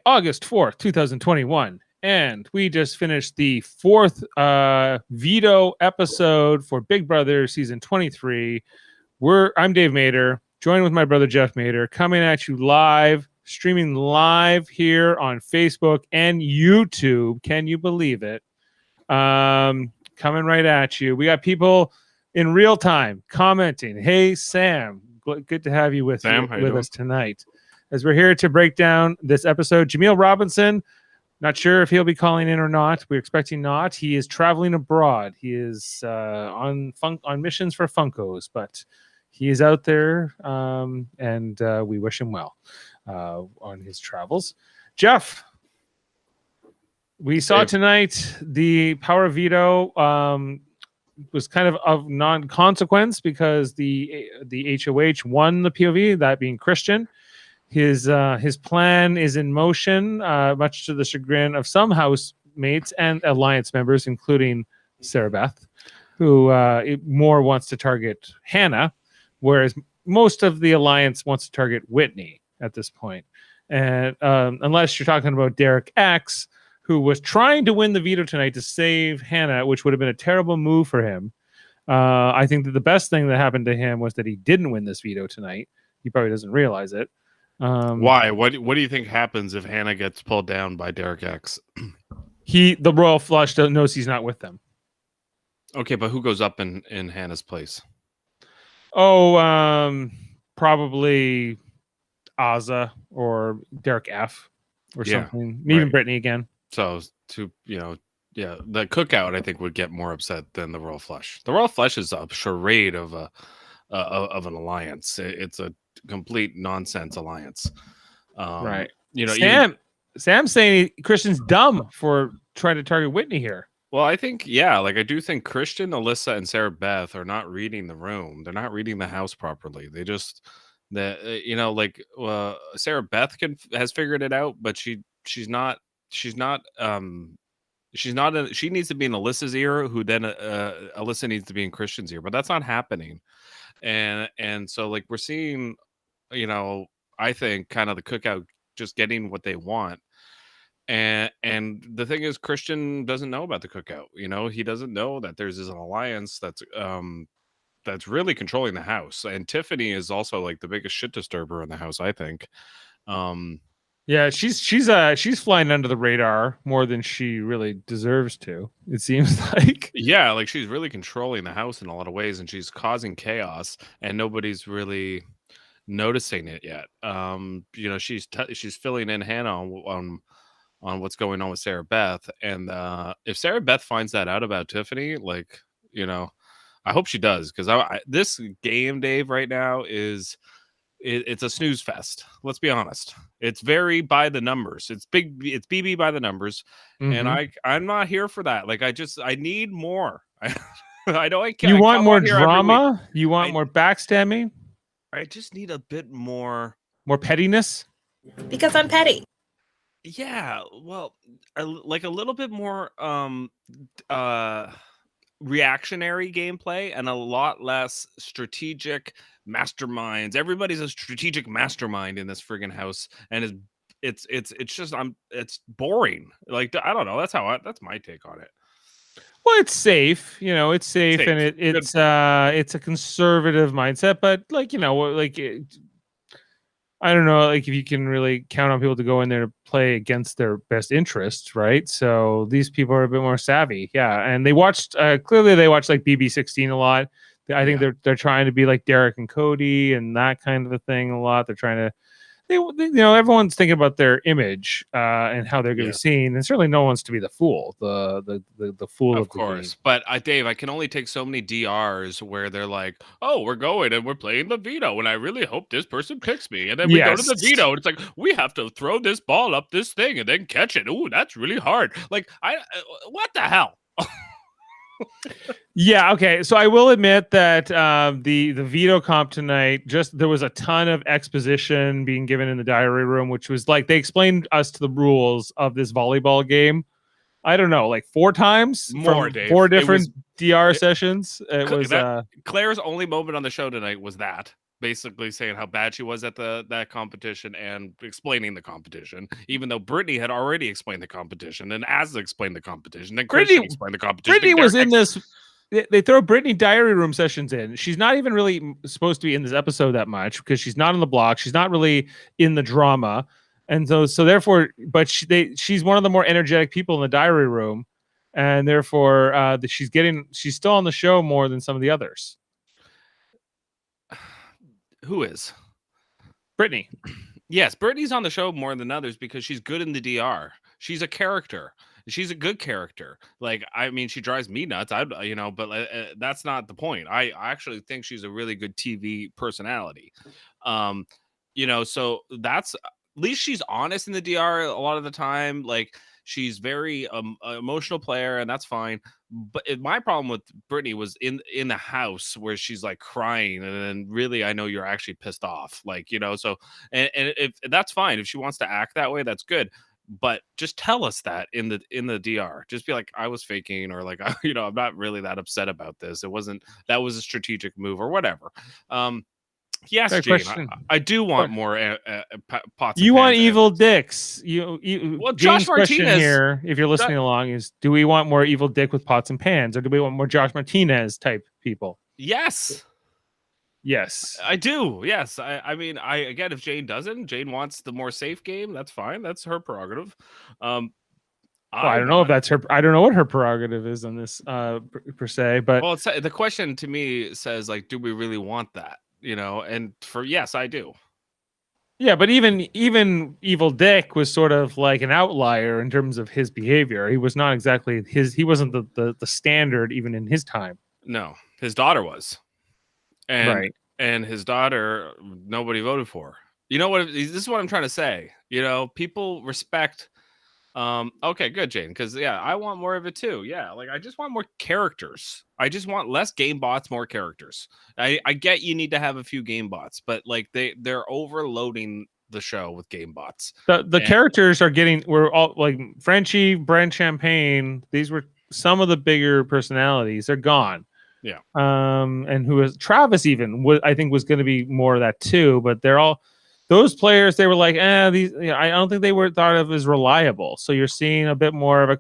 August 4th, 2021. And we just finished the fourth veto episode for Big Brother season 23. I'm Dave Mader, joined with my brother Jeff Mader, coming at you live, streaming live here on Facebook and YouTube. Can you believe it? Coming right at you. We got people in real time commenting. Hey, Sam, good to have you with us tonight. As we're here to break down this episode, Jameel Robinson, not sure if he'll be calling in or not. We're expecting not. He is traveling abroad. He is on missions for Funkos, but he is out there, and we wish him well on his travels. Jeff, we saw tonight the Power of Veto was kind of non-consequence because the HOH won the POV, that being Christian. His plan is in motion, much to the chagrin of some housemates and alliance members, including Sarah Beth, who more wants to target Hannah, whereas most of the alliance wants to target Whitney at this point. And unless you're talking about Derek X, who was trying to win the veto tonight to save Hannah, which would have been a terrible move for him. I think that the best thing that happened to him was that he didn't win this veto tonight. He probably doesn't realize it. Why? What do you think happens if Hannah gets pulled down by Derek X? The Royal Flush knows he's not with them. Okay, but who goes up in Hannah's place? Probably Azza or Derek F or something. Maybe even Brittany again. So the cookout I think would get more upset than the Royal Flush. The Royal Flush is a charade of an alliance. It's a complete nonsense alliance. Right. Sam's saying Christian's dumb for trying to target Whitney here. Well, I think, I do think Christian, Alyssa, and Sarah Beth are not reading the room. They're not reading the house properly. They just Sarah Beth has figured it out, but she needs to be in Alyssa's ear, who then Alyssa needs to be in Christian's ear, but that's not happening. And so we're seeing, I think kind of the cookout just getting what they want. And the thing is, Christian doesn't know about the cookout. He doesn't know that there's an alliance that's really controlling the house. And Tiffany is also the biggest shit disturber in the house, I think. Yeah, she's flying under the radar more than she really deserves to, it seems like. Yeah, she's really controlling the house in a lot of ways, and she's causing chaos, and nobody's really noticing it yet. She's filling in Hannah on what's going on with Sarah Beth, and if Sarah Beth finds that out about Tiffany, I hope she does, because this game, Dave, right now it's a snooze fest. Let's be honest. It's very by the numbers. It's BB by the numbers. Mm-hmm. And I'm not here for that. I need more. I know I can't. You want more drama? You want more backstabbing? I just need a bit more pettiness? Because I'm petty. Yeah, well, a little bit more reactionary gameplay and a lot less strategic masterminds. Everybody's a strategic mastermind in this friggin' house, and it's boring. I don't know. That's my take on it. Well, it's safe. It's safe. And it's a conservative mindset, but I don't know, if you can really count on people to go in there to play against their best interests, right? So these people are a bit more savvy, and they watched. Clearly, they watched BB16 a lot. I think they're trying to be like Derek and Cody and that kind of a thing a lot. They're trying to. Everyone's thinking about their image and how they're going to be seen, and certainly no one's to be the fool, the fool of course. But Dave, I can only take so many DRs where they're like, "Oh, we're going and we're playing the veto, and I really hope this person picks me." And then we go to the veto, and it's like we have to throw this ball up this thing and then catch it. Ooh, that's really hard. What the hell? Yeah, okay. So I will admit that the veto comp tonight, there was a ton of exposition being given in the diary room, which was they explained us to the rules of this volleyball game. I don't know, 4 times? More, Dave. 4 different DR sessions. It was Claire's only moment on the show tonight was that. basically saying how bad she was at that competition and explaining the competition, even though Brittany had already explained the competition, and Az explained the competition, then Christian explained the competition. Brittany was in this. They throw Brittany diary room sessions in. She's not even really supposed to be in this episode that much because she's not on the block. She's not really in the drama, and so therefore, but she's one of the more energetic people in the diary room, and therefore, she's still on the show more than some of the others. Who is? Brittany. Yes, Brittany's on the show more than others because she's good in the DR. She's a character. She's a good character. Like, I mean, she drives me nuts. But that's not the point. I actually think she's a really good TV personality. So that's, at least she's honest in the DR a lot of the time. Like, she's very emotional player, and that's fine. But my problem with Brittany was in the house where she's like crying, and then really I know you're actually pissed off, like, so and if that's fine, if she wants to act that way, that's good, but just tell us that in the DR. Just be like, I was faking, or like, I'm not really that upset about this. That was a strategic move or whatever. Yes, Jane, I do want more pots. You want evil dicks. Well, Josh Martinez here, if you're listening along, is: do we want more evil dick with pots and pans, or do we want more Josh Martinez type people? Yes, I do. Yes, I mean, again, if Jane wants the more safe game, that's fine. That's her prerogative. I don't know if that's her. I don't know what her prerogative is on this per se, but well, the question to me says, like, do we really want that? And yes, I do. Yeah, but even Evil Dick was sort of like an outlier in terms of his behavior. He was not exactly he wasn't the standard even in his time. No, his daughter was. And and his daughter, nobody voted for. You know what? This is what I'm trying to say. People respect. Okay, good, Jane. Because I want more of it too. Yeah, like, I just want more characters. I just want less game bots, more characters. I get you need to have a few game bots, but like they're overloading the show with game bots. The characters we're all like Frenchie, Brent Champagne. These were some of the bigger personalities. They're gone. Yeah. And who was Travis even I think was going to be more of that too, but they're all. Those players, they were like, these. I don't think they were thought of as reliable. So you're seeing a bit more of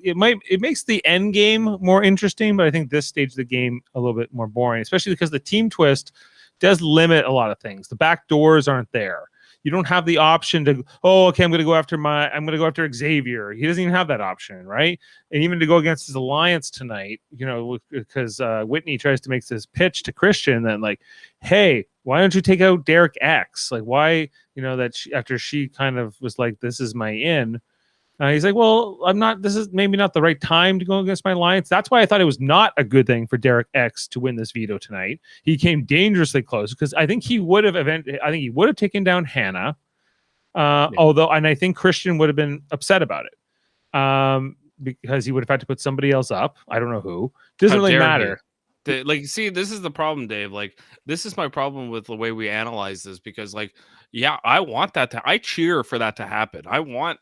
it makes the end game more interesting, but I think this stage of the game a little bit more boring, especially because the team twist does limit a lot of things. The back doors aren't there. You don't have the option to, I'm going to go after Xavier. He doesn't even have that option, right? And even to go against his alliance tonight, because Whitney tries to make this pitch to Christian that, like, hey, why don't you take out Derek X? Like, why, after she kind of was like, this is my in. He's like, well, this is maybe not the right time to go against my alliance. That's why I thought it was not a good thing for Derek X to win this veto tonight. He came dangerously close because I think he would have taken down Hannah. Although, and I think Christian would have been upset about it because he would have had to put somebody else up. I don't know who. Doesn't really matter. See, this is the problem, Dave. Like, this is my problem with the way we analyze this, because, like, I want that I cheer for that to happen. I want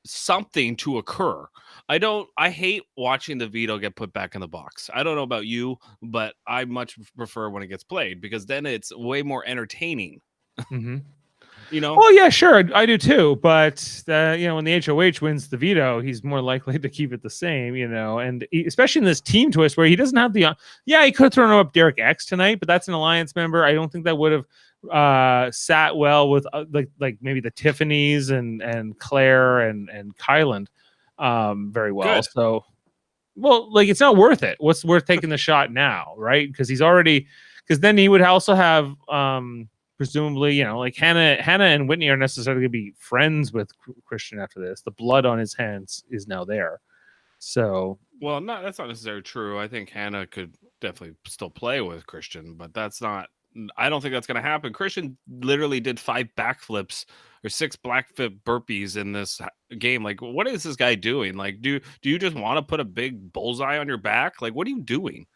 something to occur. I hate watching the veto get put back in the box. I don't know about you, but I much prefer when it gets played, because then it's way more entertaining. Mm-hmm. Well, yeah, sure, I do too. But when the HOH wins the veto, he's more likely to keep it the same. And especially in this team twist where he doesn't have the. He could have thrown up Derek X tonight, but that's an alliance member. I don't think that would have sat well with like maybe the Tiffany's and Claire and Kyland very well. Good. So, well, like, it's not worth it. What's worth taking the shot now, right? Because then he would also have presumably, like Hannah and Whitney are necessarily going to be friends with Christian after this. The blood on his hands is now there. So, well, that's not necessarily true. I think Hannah could definitely still play with Christian, but I don't think that's going to happen. Christian literally did 5 backflips or 6 backflip burpees in this game. Like, what is this guy doing? Like, do you just want to put a big bullseye on your back? Like, what are you doing?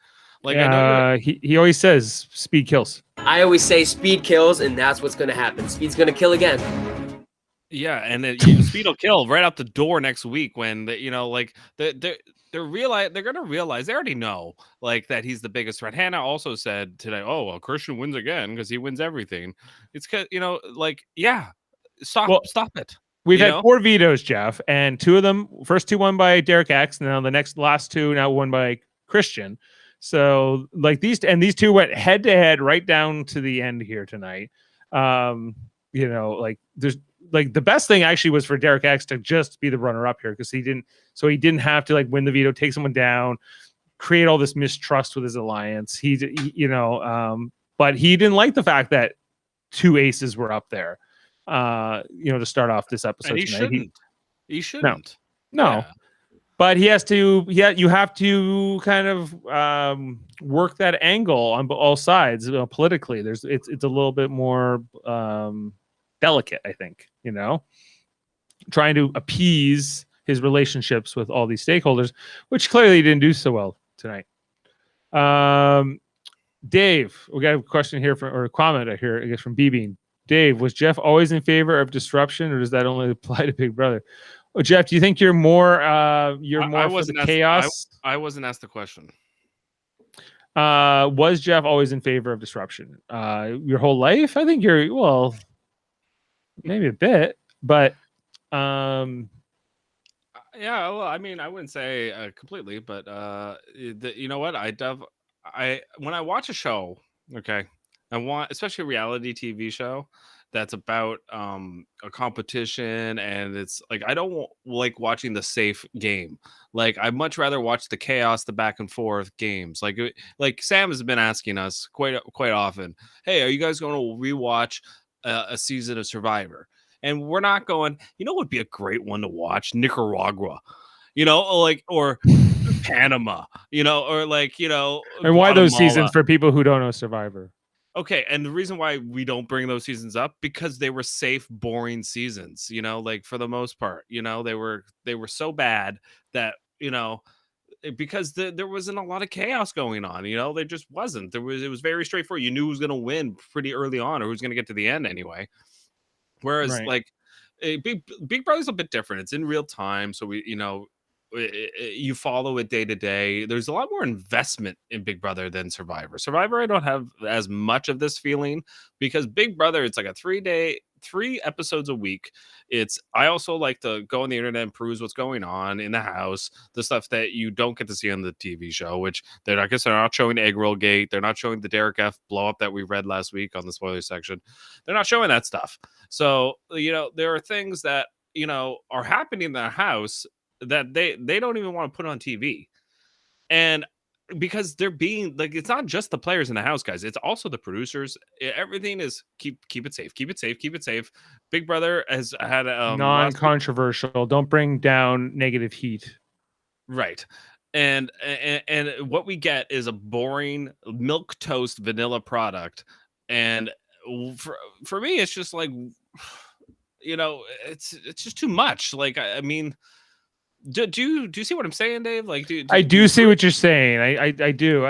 Like, he always says speed kills. I always say speed kills, and that's what's going to happen. Speed's going to kill again. Yeah, and speed will kill right out the door next week when they're they're gonna realize, they already know, like, that he's the biggest threat. Hannah also said today, oh well, Christian wins again because he wins everything. It's because, like, yeah, stop it. We've had 4 vetoes, Jeff, and 2 of them, first 2 won by Derek X, and now the last 2 now won by Christian. So like these 2 went head to head right down to the end here tonight. Like there's like the best thing actually was for Derek X to just be the runner up here because he didn't have to like win the veto, take someone down, create all this mistrust with his alliance. But he didn't like the fact that 2 aces were up there. To start off this episode and he tonight. He shouldn't. No. Yeah. But he has to. You have to kind of work that angle on all sides politically. It's a little bit more delicate, I think. Trying to appease his relationships with all these stakeholders, which clearly he didn't do so well tonight. Dave, we got a question here or a comment here, I guess, from BB. Dave, was Jeff always in favor of disruption, or does that only apply to Big Brother? Well, Jeff, do you think you're more for the chaos? I wasn't asked the question. Was Jeff always in favor of disruption? Your whole life? I think maybe a bit, but yeah. Well, I mean, I wouldn't say completely, but you know what? When I watch a show, okay, I want, especially a reality TV show that's about a competition, and it's like I don't like watching the safe game. Like I'd much rather watch the chaos, the back and forth games. Like Sam has been asking us quite often, hey, are you guys going to rewatch a season of Survivor? And we're not going, what would be a great one to watch? Nicaragua, or Panama, or like, and why Guatemala. Those seasons for people who don't know Survivor? Okay, and the reason why we don't bring those seasons up, because they were safe, boring seasons, like for the most part, they were so bad that, because there wasn't a lot of chaos going on, there just wasn't. It was very straightforward. You knew who was going to win pretty early on, or who's going to get to the end anyway. Whereas like Big Brother's a bit different. It's in real time, so you follow it day to day. There's a lot more investment in Big Brother than Survivor. Survivor, I don't have as much of this feeling, because Big Brother, it's like a 3 episodes a week. I also like to go on the internet and peruse what's going on in the house, the stuff that you don't get to see on the TV show, which they're not showing Egg Roll Gate. They're not showing the Derek F blow up that we read last week on the spoiler section. They're not showing that stuff. So, there are things that, are happening in the house that they don't even want to put on TV. And because they're being like, it's not just the players in the house, guys, it's also the producers. Everything is keep it safe. Big Brother has had non-controversial. Don't bring down negative heat. Right. And what we get is a boring milk toast vanilla product. And for me, it's just like, it's just too much. Like, I mean, do you see what I'm saying, Dave? Like, I do see what you're saying. I do.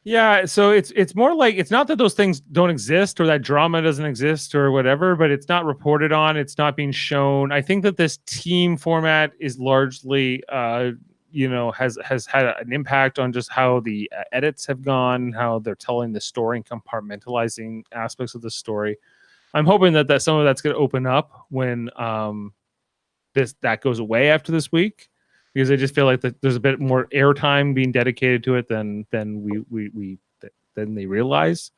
Yeah. So it's more like, it's not that those things don't exist or that drama doesn't exist or whatever, but it's not reported on. It's not being shown. I think that this team format is largely, has had an impact on just how the edits have gone, how they're telling the story and compartmentalizing aspects of the story. I'm hoping that some of that's going to open up when that goes away after this week, because I just feel like that there's a bit more airtime being dedicated to it than they realize.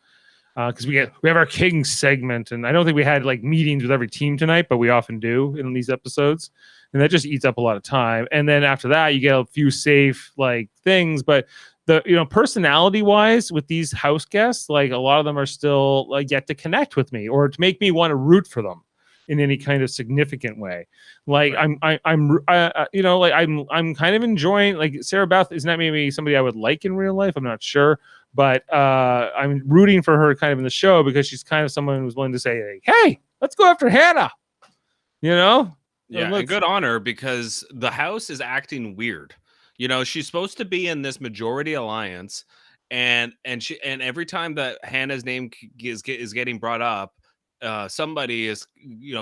Because we have our King segment, and I don't think we had like meetings with every team tonight, but we often do in these episodes, and that just eats up a lot of time. And then after that, you get a few safe like things, but the personality wise with these house guests, like a lot of them are still like yet to connect with me or to make me want to root for them in any kind of significant way. Like right. I'm kind of enjoying, like, Sarah Beth is not maybe somebody I would like in real life. I'm not sure, but I'm rooting for her kind of in the show because she's kind of someone who's willing to say, like, hey, let's go after Hannah. Yeah, and good on her, because the house is acting weird. She's supposed to be in this majority alliance, and every time that Hannah's name is getting brought up, somebody is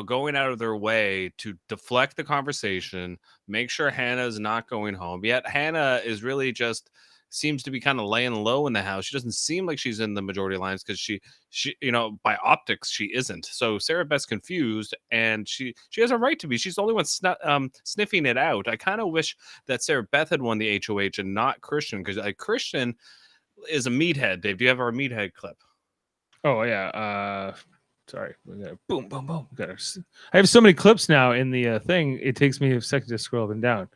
going out of their way to deflect the conversation, make sure Hannah's not going home. Yet Hannah is really just seems to be kind of laying low in the house. She doesn't seem like she's in the majority lines because she by optics she isn't. So Sarah Beth's confused, and she has a right to be. She's the only one sniffing it out. I kind of wish that Sarah Beth had won the HOH and not Christian, because Christian is a meathead. Dave, do you have our meathead clip? Oh yeah. Sorry. We got boom, boom, boom. I have so many clips now in the thing. It takes me a second to scroll up and down.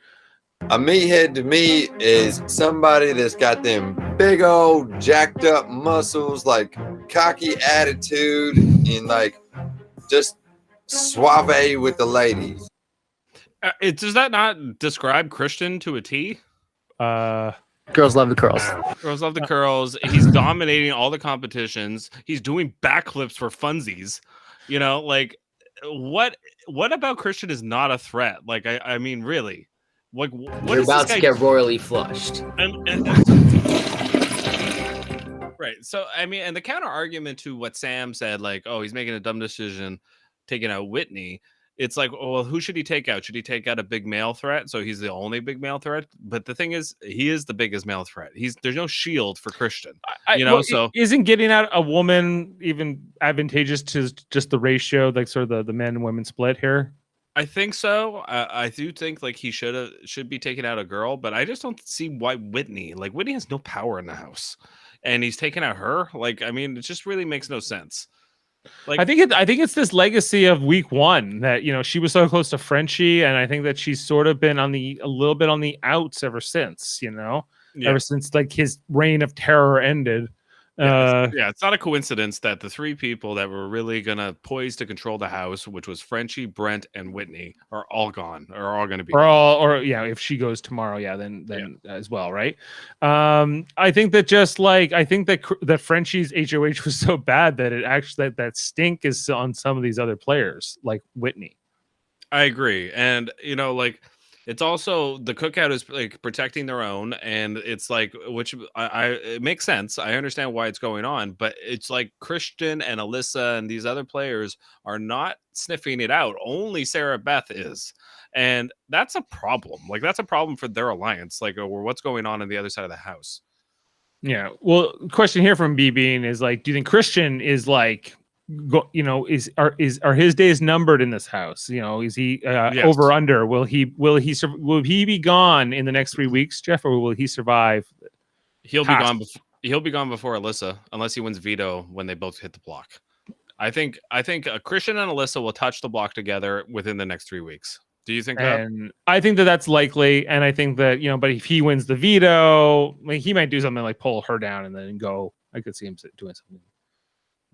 A meathead to me is somebody that's got them big old jacked up muscles, like cocky attitude, and like just suave with the ladies. Does that not describe Christian to a T? Girls love the curls. Girls love the curls. He's dominating all the competitions. He's doing backflips for funsies. What about Christian is not a threat? Like, I mean, really? Like, what You're is about this to guy get royally flushed. Right. So, I mean, and the counter argument to what Sam said, like, oh, he's making a dumb decision taking out Whitney. It's like, oh, well, who should he take out? Should he take out a big male threat? So he's the only big male threat. But the thing is, he is the biggest male threat. There's no shield for Christian. So isn't getting out a woman even advantageous to just the ratio, like sort of the men and women split here? I think so. I do think like he should be taking out a girl, but I just don't see why Whitney. Like, Whitney has no power in the house, and he's taking out her. Like, I mean, it just really makes no sense. Like, I think it's this legacy of week one that she was so close to Frenchie, and I think that she's sort of been a little bit on the outs ever since. Ever since like his reign of terror ended. It's not a coincidence that the three people that were really gonna poise to control the house, which was Frenchie, Brent, and Whitney, are all gone. Are all gonna be if she goes tomorrow, then as well, right? I think that that Frenchie's HOH was so bad that it actually that stink is on some of these other players like Whitney. I agree, and it's also the cookout is like protecting their own, and it's like, which it makes sense. I understand why it's going on, but it's like Christian and Alyssa and these other players are not sniffing it out. Only Sarah Beth is, and that's a problem. Like, that's a problem for their alliance. Like, or what's going on the other side of the house. Yeah. Well, question here from B Bean is like, do you think Christian is like, are his days numbered in this house? Is he Yes. over under? Will he be gone in the next 3 weeks, Jeff, or will he survive? He'll be gone. He'll be gone before Alyssa, unless he wins veto when they both hit the block. I think Christian and Alyssa will touch the block together within the next 3 weeks. Do you think that? And I think that that's likely, and I think that but if he wins the veto, like, he might do something like pull her down and then go. I could see him doing something.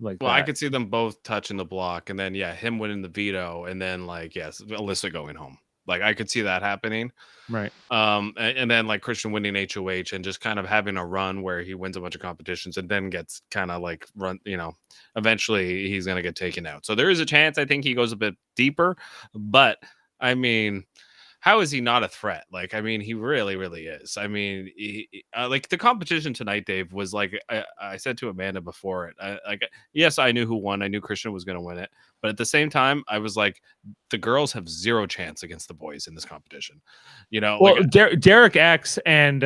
Well, I could see them both touching the block, and then him winning the veto, and then Alyssa going home. Like, I could see that happening, right? And then like Christian winning HOH and just kind of having a run where he wins a bunch of competitions and then gets kind of like run. Eventually he's gonna get taken out. So there is a chance. I think he goes a bit deeper, but I mean, how is he not a threat? Like, I mean, he really, really is. I mean, like the competition tonight, Dave, was like, I said to Amanda before it, yes, I knew who won. I knew Christian was going to win it. But at the same time, I was like, the girls have zero chance against the boys in this competition. Well, Derek X and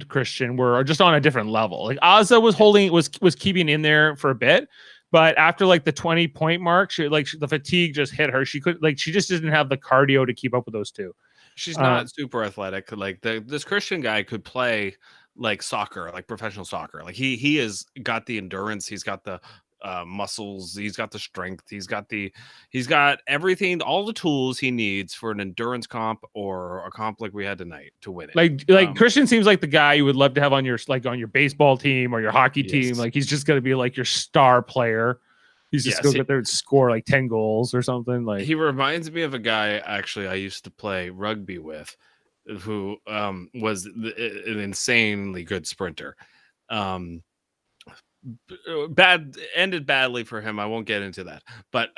Christian were just on a different level. Like, Azza was keeping in there for a bit. But after like the 20-point mark, the fatigue just hit her. She just didn't have the cardio to keep up with those two. She's not super athletic. Like this Christian guy could play like soccer, like professional soccer. Like he has got the endurance. He's got the muscles. He's got the strength. He's got everything, all the tools he needs for an endurance comp or a comp like we had tonight to win it. Like Christian seems like the guy you would love to have on your baseball team or your hockey team. Like, he's just going to be like your star player. He's just going to get there and score like 10 goals or something. Like, he reminds me of a guy actually I used to play rugby with, who was an insanely good sprinter. Ended badly for him. I won't get into that, but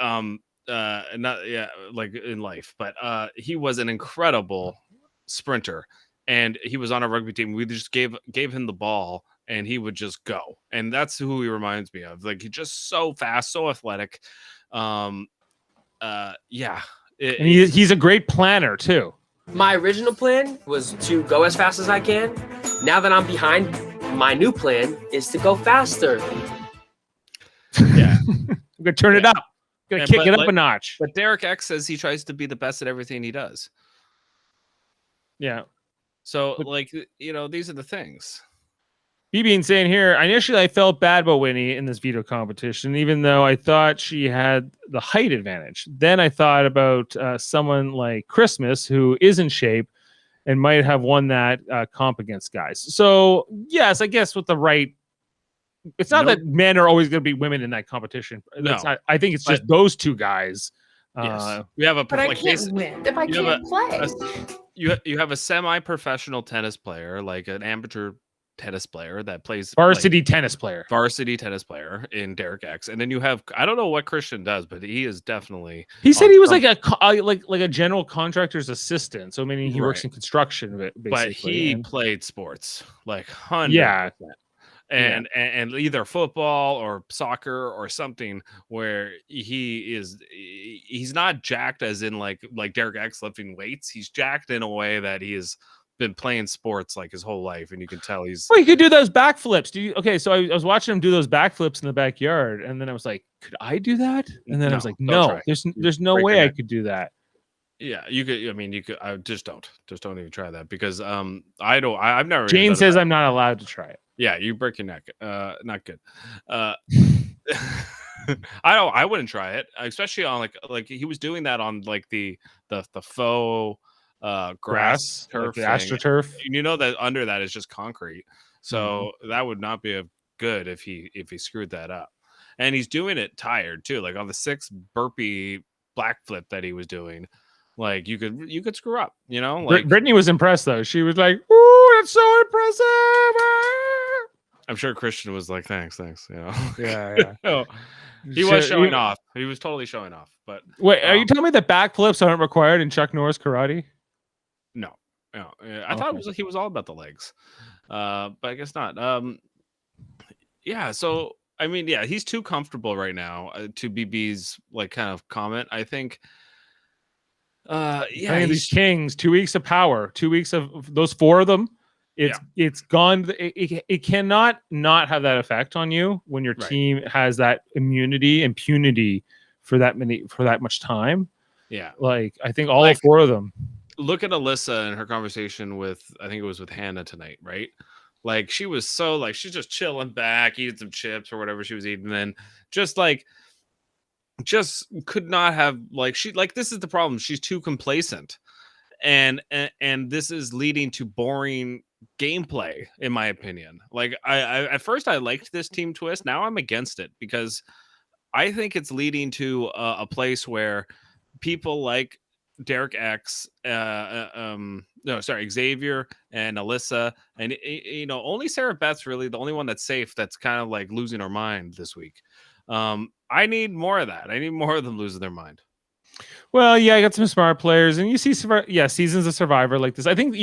like in life, but he was an incredible sprinter, and he was on a rugby team. We just gave him the ball and he would just go. And that's who he reminds me of. Like, he's just so fast, so athletic. Yeah. And he's a great planner too. My original plan was to go as fast as I can. Now that I'm behind, my new plan is to go faster. Yeah. I'm gonna turn it up. Gonna kick it up a notch. But Derek X says he tries to be the best at everything he does. Yeah. So, these are the things. BB saying here, initially I felt bad about Whitney in this veto competition, even though I thought she had the height advantage. Then I thought about someone like Christmas, who is in shape and might have won that comp against guys. So, yes, I guess with the right... It's not that men are always going to beat women in that competition. No. I think it's just those two guys. Yes. We have but I can't win if I can't play. You have a semi-professional tennis player, like an amateur tennis player that plays varsity tennis player in Derek X, and then you have, I don't know what Christian does, but he is definitely. He said he was like a general contractor's assistant, so meaning he works in construction, basically. But he played sports like 100%. And either football or soccer or something where he's not jacked as in like Derek X lifting weights. He's jacked in a way that he has been playing sports like his whole life, and you can tell he's. Well, he could do those backflips. So I was watching him do those backflips in the backyard, and then I was like, could I do that? And then I was like, no, there's no way I could do that. Yeah, you could. I mean, you could. I just don't even try that because I've never. Jane says I'm not allowed to try it. Yeah, you break your neck. Not good. I wouldn't try it, especially on like he was doing that on like the faux grass turf, like the AstroTurf. You know that under that is just concrete, so that would not be good if he screwed that up. And he's doing it tired too, like on the 6 burpee black flip that he was doing. Like you could screw up, you know. Like Brittany was impressed though. She was like, "Ooh, that's so impressive!" I'm sure Christian was like, "Thanks." You know. Yeah. He was showing off. He was totally showing off. But wait, are you telling me that backflips aren't required in Chuck Norris karate? No. I thought he was all about the legs, but I guess not. Yeah. So I mean, yeah, he's too comfortable right now to BB's like kind of comment. I think. These Kings, 2 weeks of power, 2 weeks of those 4 of them. It's gone. It cannot not have that effect on you when your team has that immunity and punity for that much time. Yeah, like I think all 4 of them. Look at Alyssa and her conversation with, I think it was with Hannah tonight, right? Like she was so like she's just chilling back, eating some chips or whatever she was eating, then just could not have this is the problem. She's too complacent, and this is leading to boring gameplay, in my opinion. Like I at first I liked this team twist. Now I'm against it because I think it's leading to a place where people like Derek X, Xavier and Alyssa, and only Sarah Beth's really the only one that's safe. That's kind of like losing her mind this week. I need more of that. I need more of them losing their mind. Well, yeah, I got some smart players, and you see, seasons of Survivor like this. I think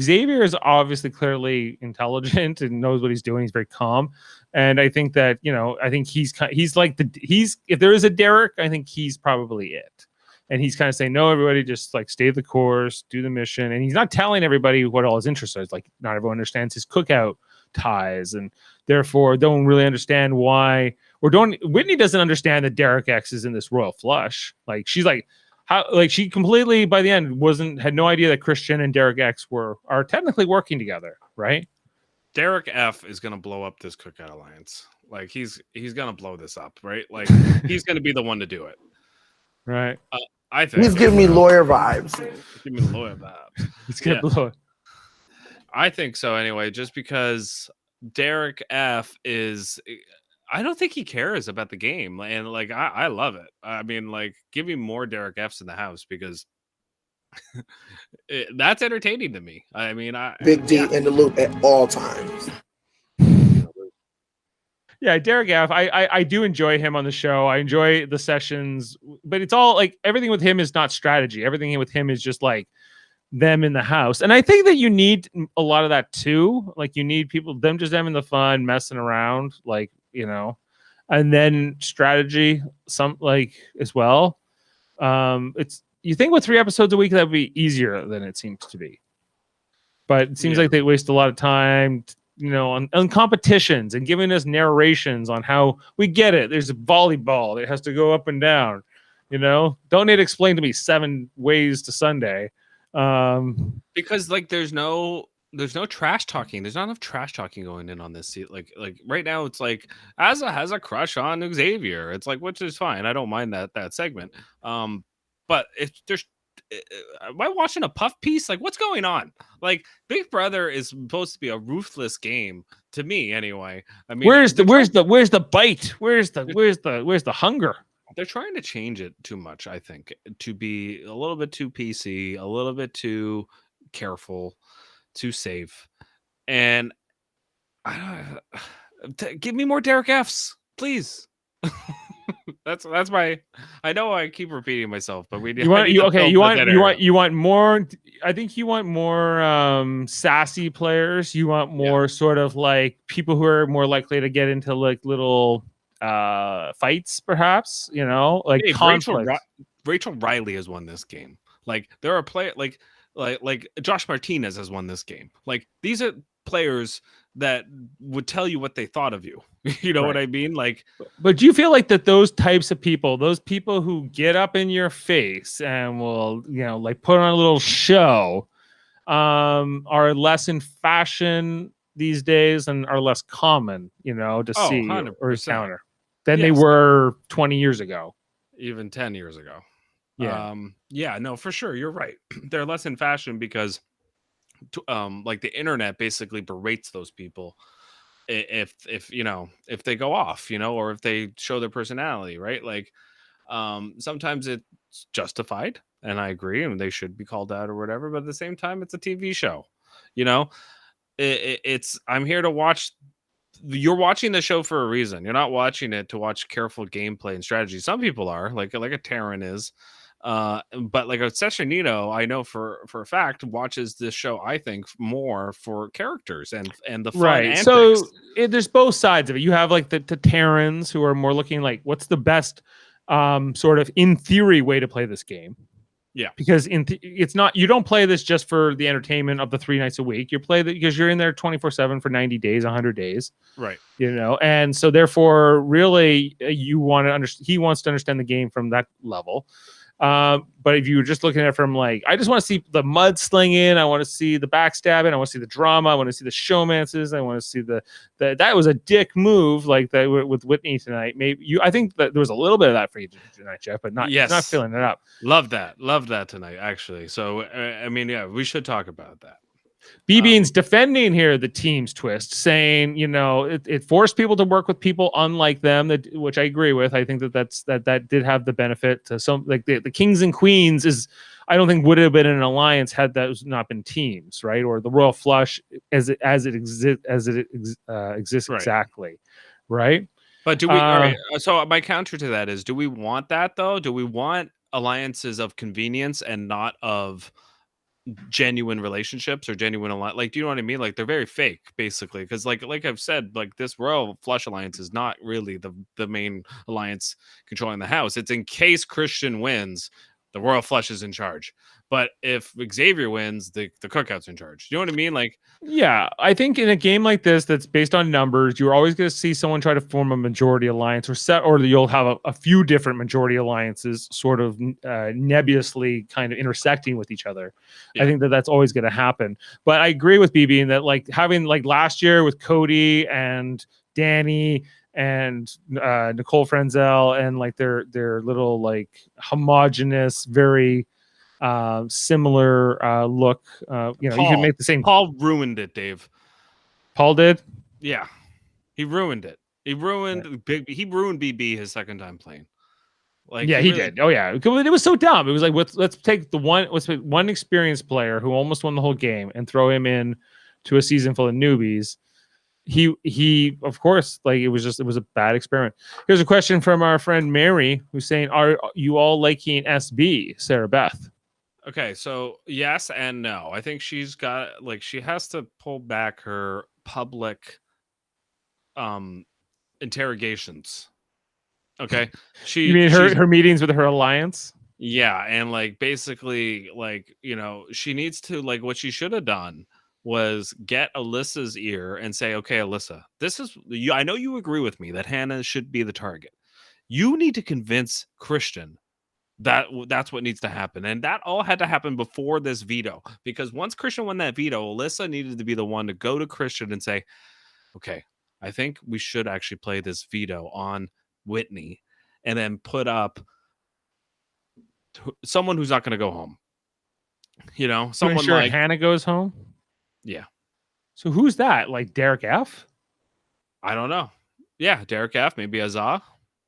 Xavier is obviously clearly intelligent and knows what he's doing. He's very calm, and I think that I think he's if there is a Derek, I think he's probably it. And he's kind of saying, no, everybody just like stay the course, do the mission, and he's not telling everybody what all his interests are. It's like not everyone understands his cookout ties, and therefore don't really understand why. Whitney doesn't understand that Derek X is in this royal flush. Like she's like, how, like she completely by the end had no idea that Christian and Derek X are technically working together, right? Derek F is gonna blow up this cookout alliance. Like he's gonna blow this up, right? Like he's gonna be the one to do it, right? I think he's giving me lawyer vibes. Give me lawyer vibes. He's gonna blow it. I think so anyway. Just because Derek F is. I don't think he cares about the game, and like I love it. I mean, like give me more Derek F's in the house because that's entertaining to me. I mean, Big D in the loop at all times. Yeah, Derek F. I do enjoy him on the show. I enjoy the sessions, but it's all like everything with him is not strategy. Everything with him is just like them in the house. And I think that you need a lot of that too. Like you need them just having the fun, messing around, like, and then strategy as well. You think with 3 episodes a week, that would be easier than it seems to be. But it seems like they waste a lot of time, on competitions and giving us narrations on how we get it. There's a volleyball. It has to go up and down. Don't need to explain to me 7 ways to Sunday. Because there's no trash talking. There's not enough trash talking going in on this. Like right now, it's like Asa has a crush on Xavier. It's like, which is fine. I don't mind that segment. But if there's, am I watching a puff piece? Like, what's going on? Like, Big Brother is supposed to be a ruthless game to me, anyway. I mean, where's the bite? Where's the hunger? They're trying to change it too much, I think, to be a little bit too PC, a little bit too careful, too safe. And give me more Derek F's, please. That's my. I know I keep repeating myself, but we you want more. I think you want more sassy players. You want more sort of like people who are more likely to get into like little fights, perhaps. Like hey, Rachel Riley has won this game. Like there are players like Josh Martinez has won this game. Like these are players that would tell you what they thought of you. You know what I mean? Like, but do you feel like that those types of people, those people who get up in your face and will, like put on a little show, are less in fashion these days and are less common, to see 100%. or encounter than they were 20 years ago, even 10 years ago. Yeah. No, for sure. You're right. They're less in fashion because like the internet basically berates those people if they go off, or if they show their personality, right? Like sometimes it's justified, and I agree, and they should be called out or whatever, but at the same time it's a TV show. It's I'm here to watch. You're watching the show for a reason. You're not watching it to watch careful gameplay and strategy. Some people are, like a Taryn is. But like a Sessionino, I know for a fact watches this show, I think, more for characters and the fun antics. So there's both sides of it. You have like the Terrans who are more looking like what's the best sort of in theory way to play this game. Yeah, because it's not, you don't play this just for the entertainment of the 3 nights a week. You play that because you're in there 24/7 for 90 days, 100 days, right? And so therefore, really, he wants to understand the game from that level. But if you were just looking at it from like, I just want to see the mudslinging, I want to see the backstabbing, I want to see the drama, I want to see the showmances, I want to see the that was a dick move like that with Whitney tonight. Maybe I think that there was a little bit of that for you tonight, Jeff, but not filling it up. Love that tonight, actually. So I mean, yeah, we should talk about that. B-Bean's defending here the team's twist, saying, it forced people to work with people unlike them, which I agree with. I think that did have the benefit to some, like the Kings and Queens I don't think would have been an alliance had those not been teams, right? Or the Royal Flush as it exists right. Exactly, right? But do we? All right. So my counter to that is: do we want that though? Do we want alliances of convenience and not of genuine relationships or genuine like, do you know what I mean? Like they're very fake, basically, because like I've said, like this Royal Flush alliance is not really the main alliance controlling the house. It's in case Christian wins, the Royal Flush is in charge. But if Xavier wins, the Cookout's in charge. You know what I mean? Like, yeah, I think in a game like this that's based on numbers, you're always going to see someone try to form a majority alliance or you'll have a few different majority alliances sort of nebulously kind of intersecting with each other. Yeah. I think that's always going to happen. But I agree with BB in that, like, having like last year with Cody and Danny and Nicole Frenzel and like their little like homogenous, very similar look. You can make the same. Paul ruined it, Dave. Paul did? Yeah. He ruined it. He ruined BB his second time playing. Like, yeah, he did. Oh yeah. It was so dumb. It was like, let's take one experienced player who almost won the whole game and throw him in to a season full of newbies. He of course, like it was a bad experiment. Here's a question from our friend Mary, who's saying, are you all liking SB, Sarah Beth? Okay, so yes and no. I think she's got she has to pull back her public um interrogations. Okay. You mean She's her meetings with her alliance? yeah, and basically she needs to what she should have done was get Alyssa's ear and say, "Okay, Alyssa, this is you I know you agree with me that Hannah should be the target. You need to convince Christian that's what needs to happen." And that all had to happen before this veto, because once Christian won that veto, Alyssa needed to be the one to go to Christian and say, "Okay, I think we should actually play this veto on Whitney and then put up someone who's not going to go home." To Someone ensure Hannah goes home? yeah, So who's that? Like Derek F? I don't know. Yeah, Derek F, maybe Azah,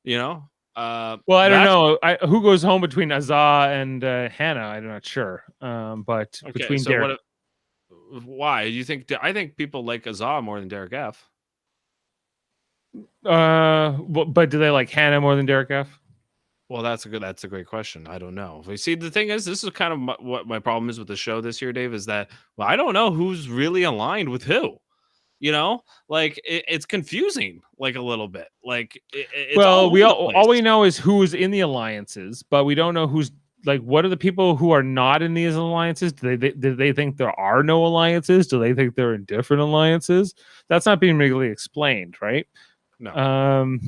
Well, I don't know. Who goes home between Azah and Hannah? I'm not sure. But okay, between so Derek, why do you think? I think people like Azah more than Derek F. but do they like Hannah more than Derek F? Well, that's a great question. I don't know. You see, the thing is, this is kind of what my problem is with the show this year, Dave, is that I don't know who's really aligned with who. It's confusing, a little bit. It's all we know is who's in the alliances, but we don't know who's what are the people who are not in these alliances? Do they think there are no alliances? Do they think they're in different alliances? That's not being really explained, right? No.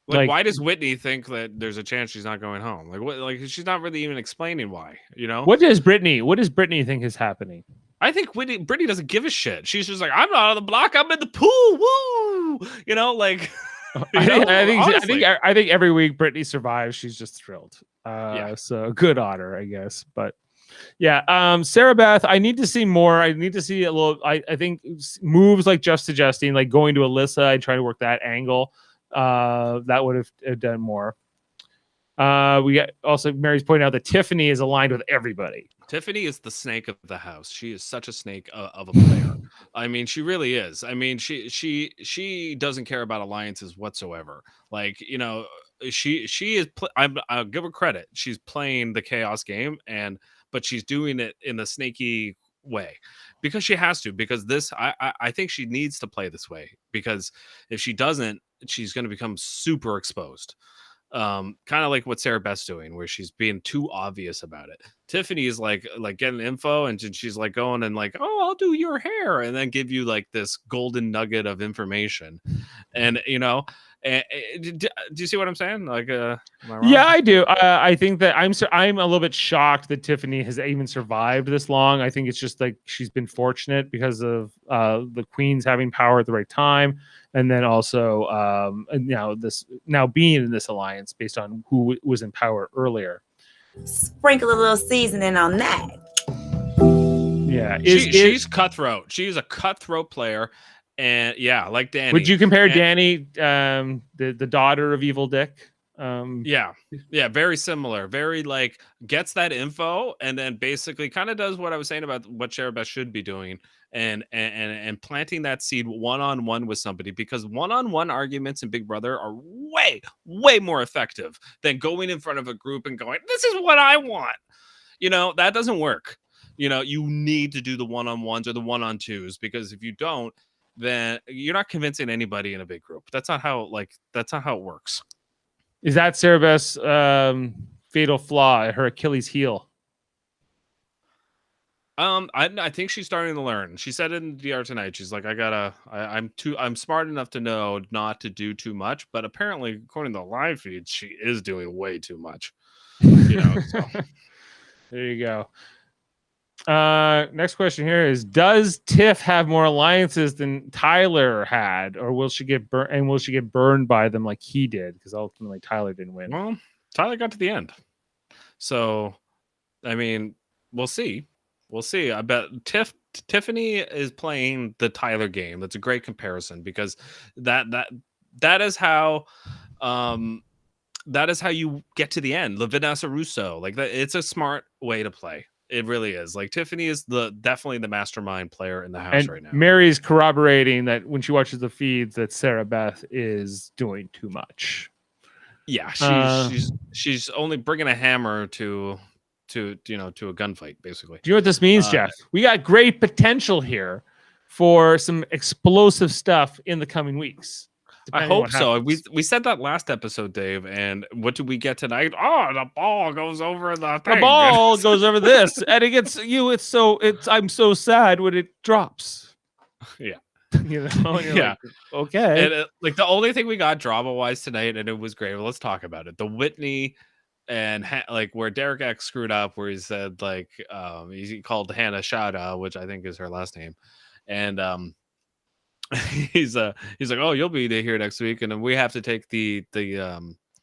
Why does Whitney think that there's a chance she's not going home? She's not really even explaining why, What does Brittany think is happening? I think Brittany doesn't give a shit. She's just like, I'm not on the block, I'm in the pool. Woo! I think every week Brittany survives, she's just thrilled. So good on her, I guess. But yeah, Sarah Beth, I need to see more. I need to see a little. I think moves like Jeff suggesting, like going to Alyssa and trying to work that angle. That would have done more. We got also Mary's pointing out that Tiffany is aligned with everybody. Tiffany is the snake of the house. She is such a snake of a player. I mean, she really is. I mean, she doesn't care about alliances whatsoever. She is. I'll give her credit. She's playing the chaos game, but she's doing it in the snaky way because she has to. Because I think she needs to play this way, because if she doesn't, she's going to become super exposed. Kind of like what Sarah Beth's doing, where she's being too obvious about it. Tiffany is like getting info, and she's going and oh, I'll do your hair, and then give you this golden nugget of information. And do you see what I'm saying? Yeah, I do. I think that I'm a little bit shocked that Tiffany has even survived this long. I think it's just she's been fortunate because of the queens having power at the right time, and then also now being in this alliance based on who was in power earlier. Sprinkle a little seasoning on that. Yeah, she's cutthroat. She's a cutthroat player. And yeah, like Danny. Would you compare Danny, the daughter of Evil Dick? Yeah, very similar. Very gets that info and then basically kind of does what I was saying about what Sarah Beth should be doing, and planting that seed one-on-one with somebody, because one-on-one arguments in Big Brother are way more effective than going in front of a group and going, "This is what I want." That doesn't work. You need to do the one-on-ones or the one-on-twos, because if you don't, then you're not convincing anybody in a big group. That's not how it works. Is that Sarah Beth's fatal flaw, her Achilles heel? I think she's starting to learn. She said it in DR tonight. She's like, I'm smart enough to know not to do too much, but apparently, according to the live feed, she is doing way too much. So. There you go. Next question here is: does Tiff have more alliances than Tyler had, or will she get burned? And will she get burned by them like he did? Because ultimately Tyler didn't win. Well, Tyler got to the end, so I mean, we'll see. I bet Tiffany is playing the Tyler game. That's a great comparison, because that is how you get to the end. Vanessa Russo, it's a smart way to play. It really is. Tiffany is definitely the mastermind player in the house right now. Mary's corroborating that when she watches the feeds that Sarah Beth is doing too much. Yeah, she's only bringing a hammer to to a gunfight, basically. Do you know what this means, Jeff? We got great potential here for some explosive stuff in the coming weeks. I hope so. We said that last episode, Dave, and what did we get tonight? Oh, the ball goes over the thing. The ball goes over this, and it gets you. I'm so sad when it drops. Yeah. You know, yeah. Like, okay. And like the only thing we got drama wise tonight, and it was great. Well, let's talk about it. The Whitney and like where Derek X screwed up, where he said like he called Hannah Shada, which I think is her last name, and he's like, oh, you'll be here next week, and then we have to take the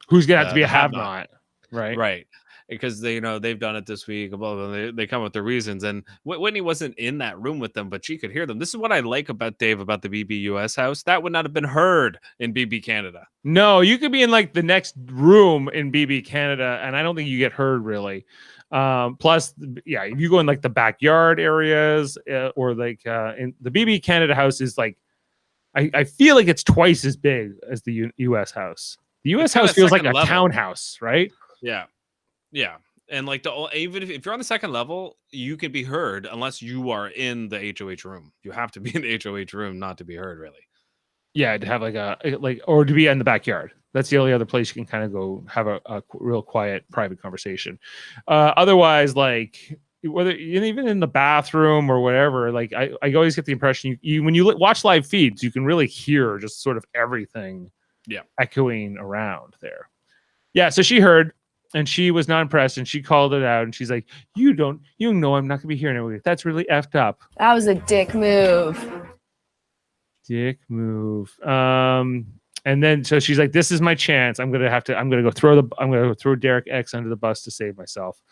who's gonna have to be a have-not, right. Because they've done it this week, blah, blah, blah. They come with their reasons, and Whitney wasn't in that room with them, but she could hear them. This is what I like about Dave about the BB US house. That would not have been heard in BB Canada. No, you could be in like the next room in BB Canada, and I don't think you get heard really. Plus, yeah, if you go in like the backyard areas or like in the BB Canada house is like, I feel like it's twice as big as the US house. The US house feels like a townhouse, right? Yeah. Yeah, and like even if you're on the second level, you can be heard unless you are in the HOH room. You have to be in the HOH room not to be heard, really. Yeah, to have or to be in the backyard. That's the only other place you can kind of go have a real quiet, private conversation. Otherwise, like whether even in the bathroom or whatever, like I always get the impression you when you watch live feeds, you can really hear just sort of everything, echoing around there. Yeah, so she heard. And she was not impressed, and she called it out, and she's like, you know I'm not going to be here anymore. That's really effed up. That was a dick move. Dick move. And then, so she's like, this is my chance. I'm going to go throw Derek X under the bus to save myself.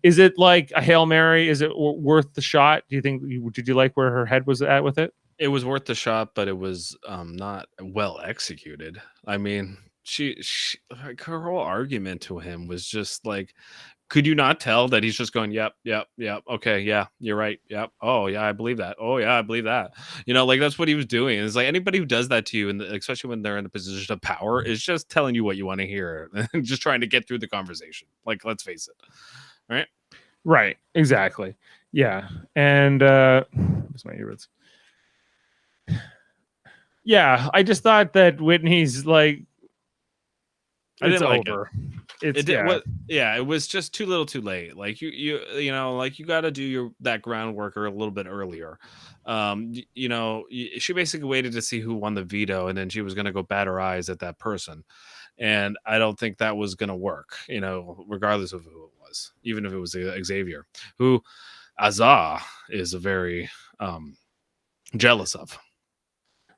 Is it like a Hail Mary? Is it worth the shot? Do you think, did you like where her head was at with it? It was worth the shot, but it was not well executed. I mean, she like her whole argument to him was just like, could you not tell that he's just going, yep, okay, yeah, you're right, yep, oh yeah, I believe that, oh yeah, I believe that, like that's what he was doing. It's like anybody who does that to you, and especially when they're in a position of power, is just telling you what you want to hear and just trying to get through the conversation. Like, let's face it, right, exactly, yeah. And what's my earbuds? Yeah, I just thought that Whitney's like, it's over. It was just too little, too late. Like you got to do that groundwork a little bit earlier. She basically waited to see who won the veto, and then she was going to go bat her eyes at that person. And I don't think that was going to work. Regardless of who it was, even if it was Xavier, who Azah is a very jealous of.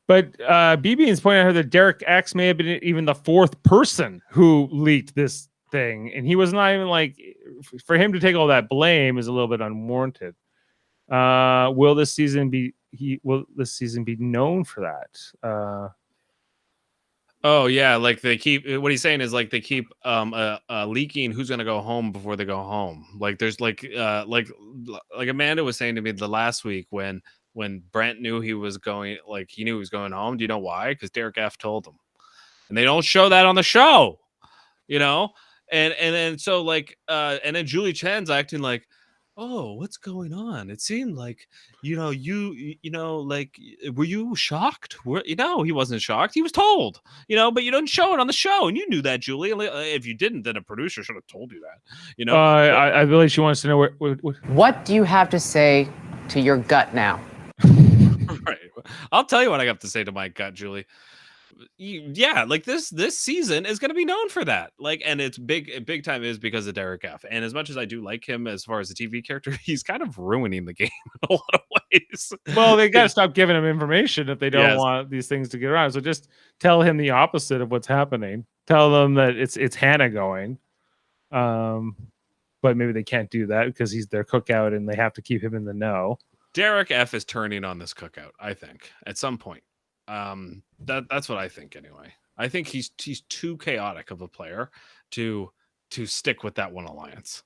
But BB is pointing out that Derek X may have been even the fourth person who leaked this thing, and he was not even like, for him to take all that blame is a little bit unwarranted. Will this season be known for that? Oh yeah, like they keep, what he's saying is like they keep leaking who's gonna go home before they go home. Like there's like Amanda was saying to me the last week when Brent knew he was going, like he knew he was going home. Do you know why? Because Derek F told him, and they don't show that on the show, and then so like and then Julie Chen's acting like, oh, what's going on? It seemed like, like, were you shocked? He wasn't shocked. He was told, but you didn't show it on the show, and you knew that, Julie. If you didn't, then a producer should have told you that. I believe she wants to know what do you have to say to your gut now? Right. I'll tell you what I got to say to my gut, Julie. Yeah, like this season is going to be known for that. Like, and it's big time is because of Derek F. And as much as I do like him as far as a TV character, he's kind of ruining the game in a lot of ways. Well, they got to stop giving him information if they don't want these things to get around. So just tell him the opposite of what's happening. Tell them that it's Hannah going. But maybe they can't do that because he's their cookout and they have to keep him in the know. Derek F is turning on this cookout, I think, at some point. That's what I think anyway. I think he's too chaotic of a player to stick with that one alliance.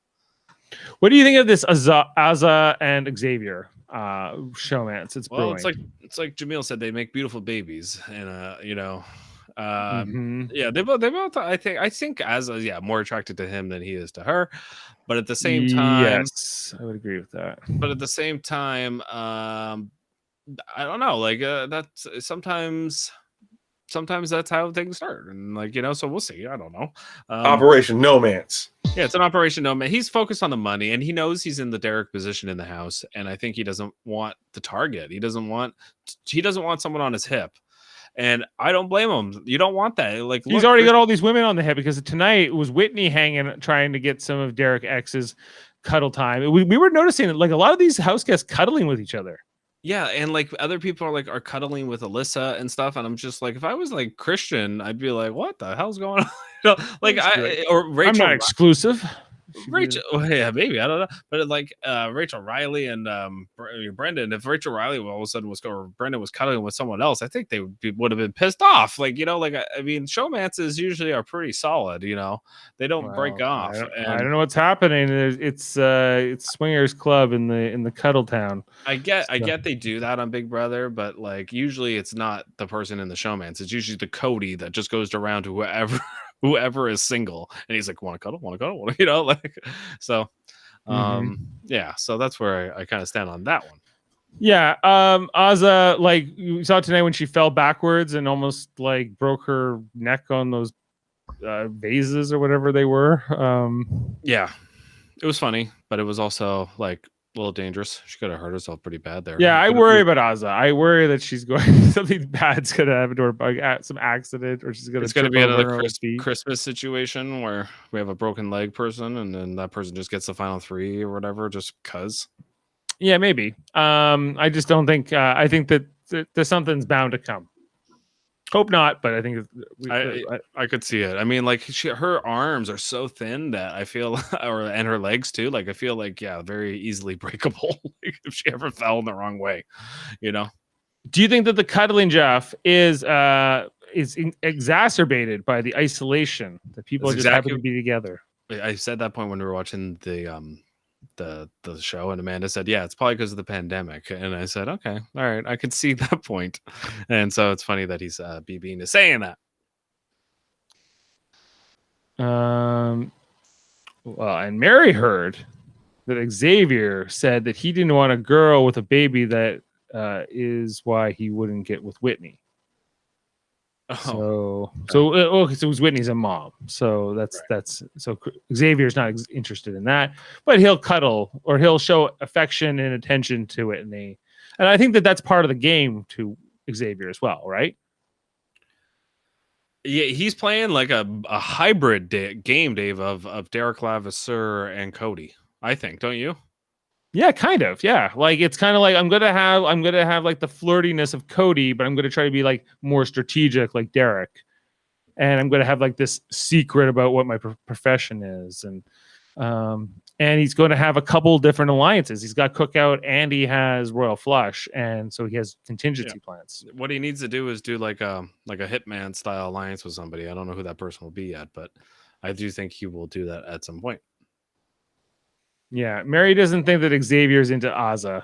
What do you think of this Azah and Xavier showmance? It's brewing. It's like Jamil said, they make beautiful babies, and Yeah, they both. I think Azza, more attracted to him than he is to her, but at the same time, yes, I would agree with that. but at the same time, I don't know. Like that's sometimes that's how things start, and so we'll see. I don't know. Operation Nomance. Yeah, it's an operation. No man, he's focused on the money, and he knows he's in the Derek position in the house, and I think he doesn't want the target. He doesn't want someone on his hip, and I don't blame him. You don't want that. Like He's already got all these women on the head because tonight it was Whitney trying to get some of Derek X's cuddle time. We were noticing that like a lot of these house guests cuddling with each other. Yeah, and like other people are cuddling with Alyssa and stuff, and I'm just like, if I was like Christian, I'd be like, what the hell's going on? Like or Rachel. I'm not exclusive. Rachel, yeah, maybe I don't know, but like Rachel Riley and Brendan. If Rachel Riley all of a sudden Brendan was cuddling with someone else, I think they would have been pissed off. Like I mean, showmances usually are pretty solid. They don't break off. I don't know what's happening. It's swingers club in the cuddle town. I get they do that on Big Brother, but like usually it's not the person in the showmance. It's usually the Cody that just goes around to whoever is single, and he's like, want to cuddle, so yeah, so that's where I kind of stand on that one. Yeah, Azza, like you saw tonight when she fell backwards and almost like broke her neck on those vases or whatever they were. Yeah, it was funny, but it was also like a little dangerous. She could have hurt herself pretty bad there. Yeah, I worry about Azza. I worry that she's going something bad's gonna happen to her, some accident, or she's gonna. It's gonna be another Christmas situation where we have a broken leg person, and then that person just gets the final 3 or whatever, just cause. Yeah, maybe. I just don't think. I think that there's something's bound to come. Hope not, but I think I could see it. I mean, like her arms are so thin that I feel, and her legs too. Like I feel like very easily breakable if she ever fell in the wrong way, Do you think that the cuddling, Jeff, is exacerbated by the isolation that people just happen to be together? I said that point when we were watching the show, and Amanda said, yeah, it's probably because of the pandemic, and I said, okay, all right, I could see that point. And so it's funny that he's BB is saying that. Well, and Mary heard that Xavier said that he didn't want a girl with a baby. That is why he wouldn't get with Whitney. So it was Whitney's a mom. So that's so Xavier's not interested in that, but he'll cuddle or he'll show affection and attention to Whitney. And I think that that's part of the game to Xavier as well, right? Yeah, he's playing like a hybrid game, Dave, of Derek Lavaseur and Cody. I think, don't you? Yeah, kind of. Yeah, like it's kind of like I'm gonna have like the flirtiness of Cody, but I'm gonna try to be like more strategic, like Derek, and I'm gonna have like this secret about what my profession is, and he's going to have a couple different alliances. He's got Cookout and he has Royal Flush, and so he has contingency plans. What he needs to do is do like a Hitman style alliance with somebody. I don't know who that person will be yet, but I do think he will do that at some point. Yeah, Mary doesn't think that Xavier's into Azza.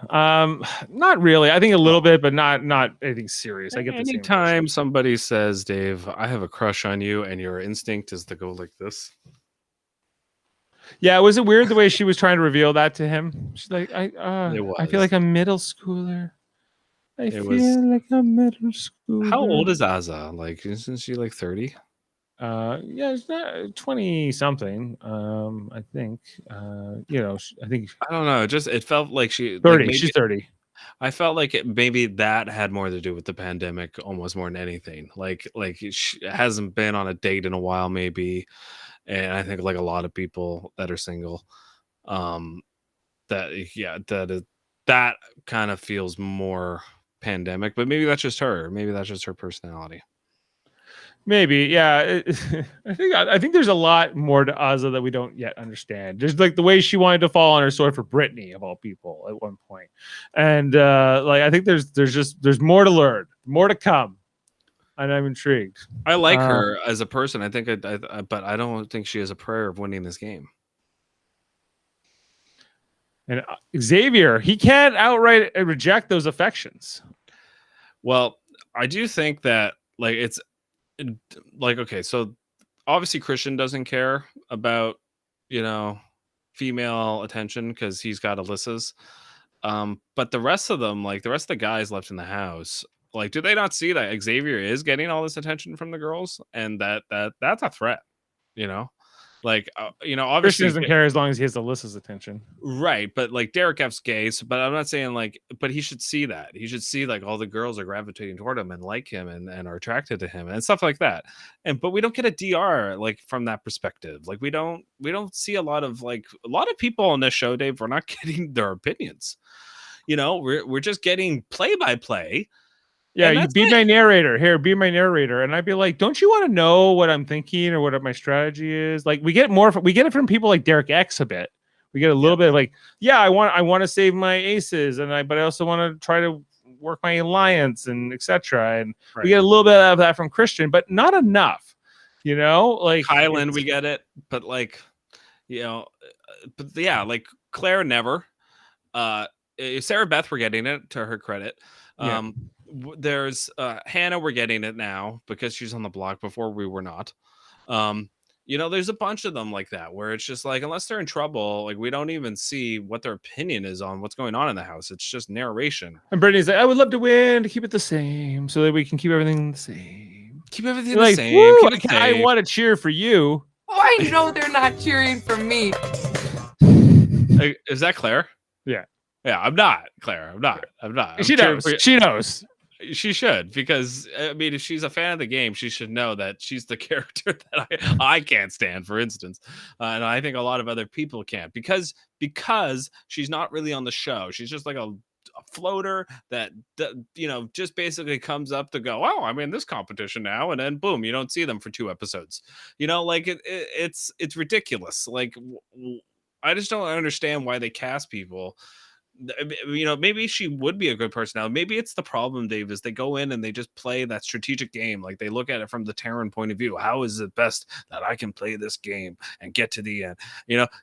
Not really. I think a little bit, but not anything serious. I get the same. Anytime somebody says, "Dave, I have a crush on you," and your instinct is to go like this. Yeah, was it weird the way she was trying to reveal that to him? She's like, I feel like a middle schooler. I feel like a middle schooler. How old is Azza? Like, isn't she like 30? Yeah, it's not 20 something. I think. I think. I don't know. It felt like 30. Like she's 30. I felt like maybe that had more to do with the pandemic, almost more than anything. Like she hasn't been on a date in a while, maybe. And I think like a lot of people that are single, that kind of feels more pandemic, but maybe that's just her. Maybe that's just her personality. Maybe, yeah. I think there's a lot more to Azza that we don't yet understand. There's like the way she wanted to fall on her sword for Brittany of all people at one point, and I think there's more to learn, more to come, and I'm intrigued. I like her as a person. I think, but I don't think she has a prayer of winning this game. And Xavier, he can't outright reject those affections. Well, I do think that like like, okay, so obviously Christian doesn't care about, you know, female attention because he's got Alyssa's. But the rest of them, like the rest of the guys left in the house, like, do they not see that Xavier is getting all this attention from the girls, and that's a threat, you know? Like, Christian obviously, doesn't care as long as he has Alyssa's attention. right? But like Derek F's gay, but I'm not saying like, but he should see that. He should see like all the girls are gravitating toward him and like him and are attracted to him and stuff like that. But we don't get a DR like from that perspective. Like we don't see a lot of people on this show, Dave. We're not getting their opinions. We're just getting play by play. Yeah, you be my narrator. Here, be my narrator. And I'd be like, don't you want to know what I'm thinking or what my strategy is? Like, we get it from people like Derek X a bit. We get a little bit of like, yeah, I want to save my aces, but I also want to try to work my alliance and etc. And we get a little bit of that from Christian, but not enough. Like Kylan, we get it, but like, but yeah, like Claire never. Sarah Beth, we're getting it to her credit. There's Hannah, we're getting it now because she's on the block. Before we were not. There's a bunch of them like that where it's just like, unless they're in trouble, like we don't even see what their opinion is on what's going on in the house. It's just narration. And Brittany's like, I would love to win to keep it the same so that we can keep everything the same. Keep everything the same. I want to cheer for you. Oh, I know they're not cheering for me. Is that Claire? Yeah. Yeah, I'm not, Claire. I'm not. She knows. She knows. She should, because I mean, if she's a fan of the game, she should know that she's the character that I can't stand, for instance, and I think a lot of other people can't because she's not really on the show. She's just like a floater that just basically comes up to go, oh, I'm in this competition now, and then boom, you don't see them for 2 episodes. Like it's ridiculous. Like I just don't understand why they cast people. Maybe she would be a good personality. Maybe it's the problem, Dave, is they go in and they just play that strategic game. Like they look at it from the Terran point of view. How is it best that I can play this game and get to the end?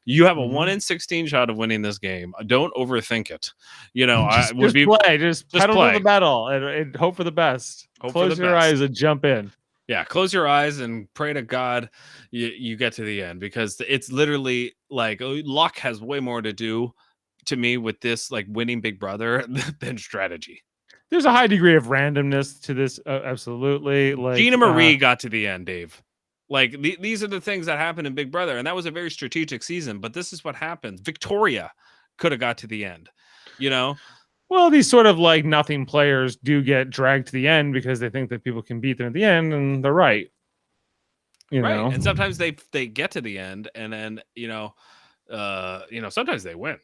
You have a 1 in 16 shot of winning this game. Don't overthink it. Just pedal play. to the metal and hope for the best. Close your eyes and jump in. Yeah, close your eyes and pray to God you get to the end, because it's literally like luck has way more to do to me with this, like winning Big Brother, than strategy. There's a high degree of randomness to this, absolutely. Like Gina Marie got to the end, Dave. Like these are the things that happened in Big Brother, and that was a very strategic season. But this is what happens. Victoria could have got to the end. Well, these sort of like nothing players do get dragged to the end because they think that people can beat them at the end, and they're right. Right, and sometimes they get to the end, and then sometimes they win.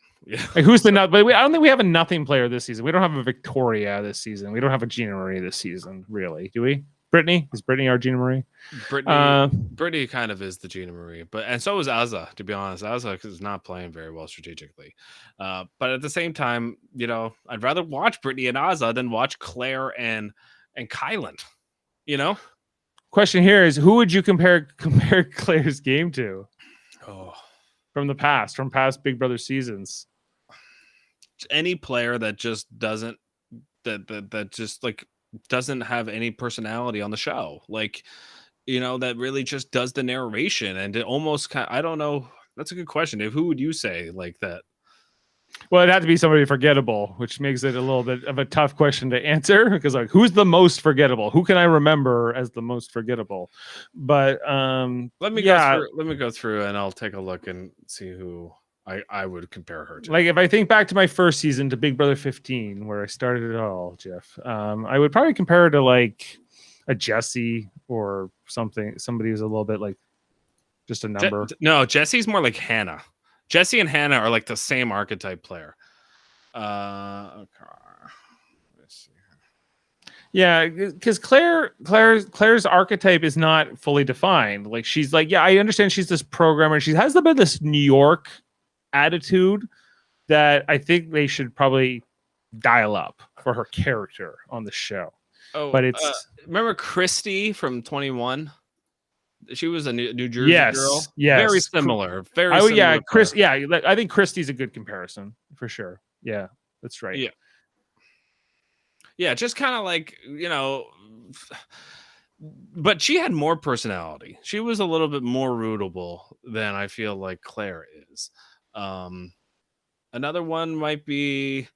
Like who's the nut? But I don't think we have a nothing player this season. We don't have a Victoria this season. We don't have a Gina Marie this season, really. Do we? Brittany? Is Brittany our Gina Marie? Brittany kind of is the Gina Marie, and so is Azza. To be honest, Azza is not playing very well strategically. But at the same time, I'd rather watch Brittany and Azza than watch Claire and Kylan. Question here is, who would you compare Claire's game to? Oh, from past Big Brother seasons. Any player that just doesn't doesn't have any personality on the show, like that really just does the narration, and it almost I don't know. That's a good question, Dave. Who would you say like that? Well, it'd have to be somebody forgettable, which makes it a little bit of a tough question to answer, because like, who's the most forgettable? Who can I remember as the most forgettable? But let me go through and I'll take a look and see who I would compare her to. Like if I think back to my first season, to Big Brother 15, where I started it all, Jeff, I would probably compare her to like a Jessie or somebody who's a little bit like just a number. No, Jessie's more like Hannah. Jessie and Hannah are like the same archetype player. Okay. Let's see. Yeah, because Claire's archetype is not fully defined. Like she's like, yeah, I understand she's this programmer. She has a bit of this New York attitude that I think they should probably dial up for her character on the show. Oh, but it's remember Christy from 21? She was a New Jersey girl. Yes, very similar. Very similar. Yeah, Chris. Yeah, I think Christy's a good comparison for sure. Yeah, that's right. Yeah, just kind of like but she had more personality. She was a little bit more rootable than I feel like Claire is. Another one might be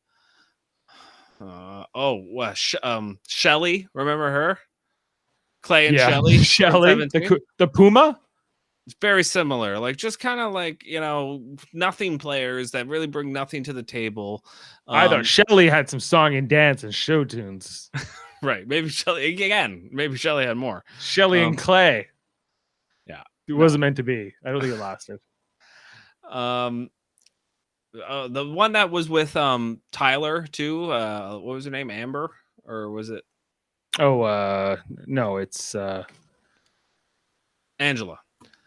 Shelly. Remember her? Clay and Yeah, Shelly from Shelly, 17. the Puma. It's very similar, like just kind of like nothing players that really bring nothing to the table. I thought Shelly had some song and dance and show tunes. Right, maybe Shelly again. Maybe Shelly had more. Shelly and Clay. Yeah, it wasn't meant to be. I don't think it lasted. The one that was with Tyler too. What was her name? Amber, or was it? Oh, no, it's Angela.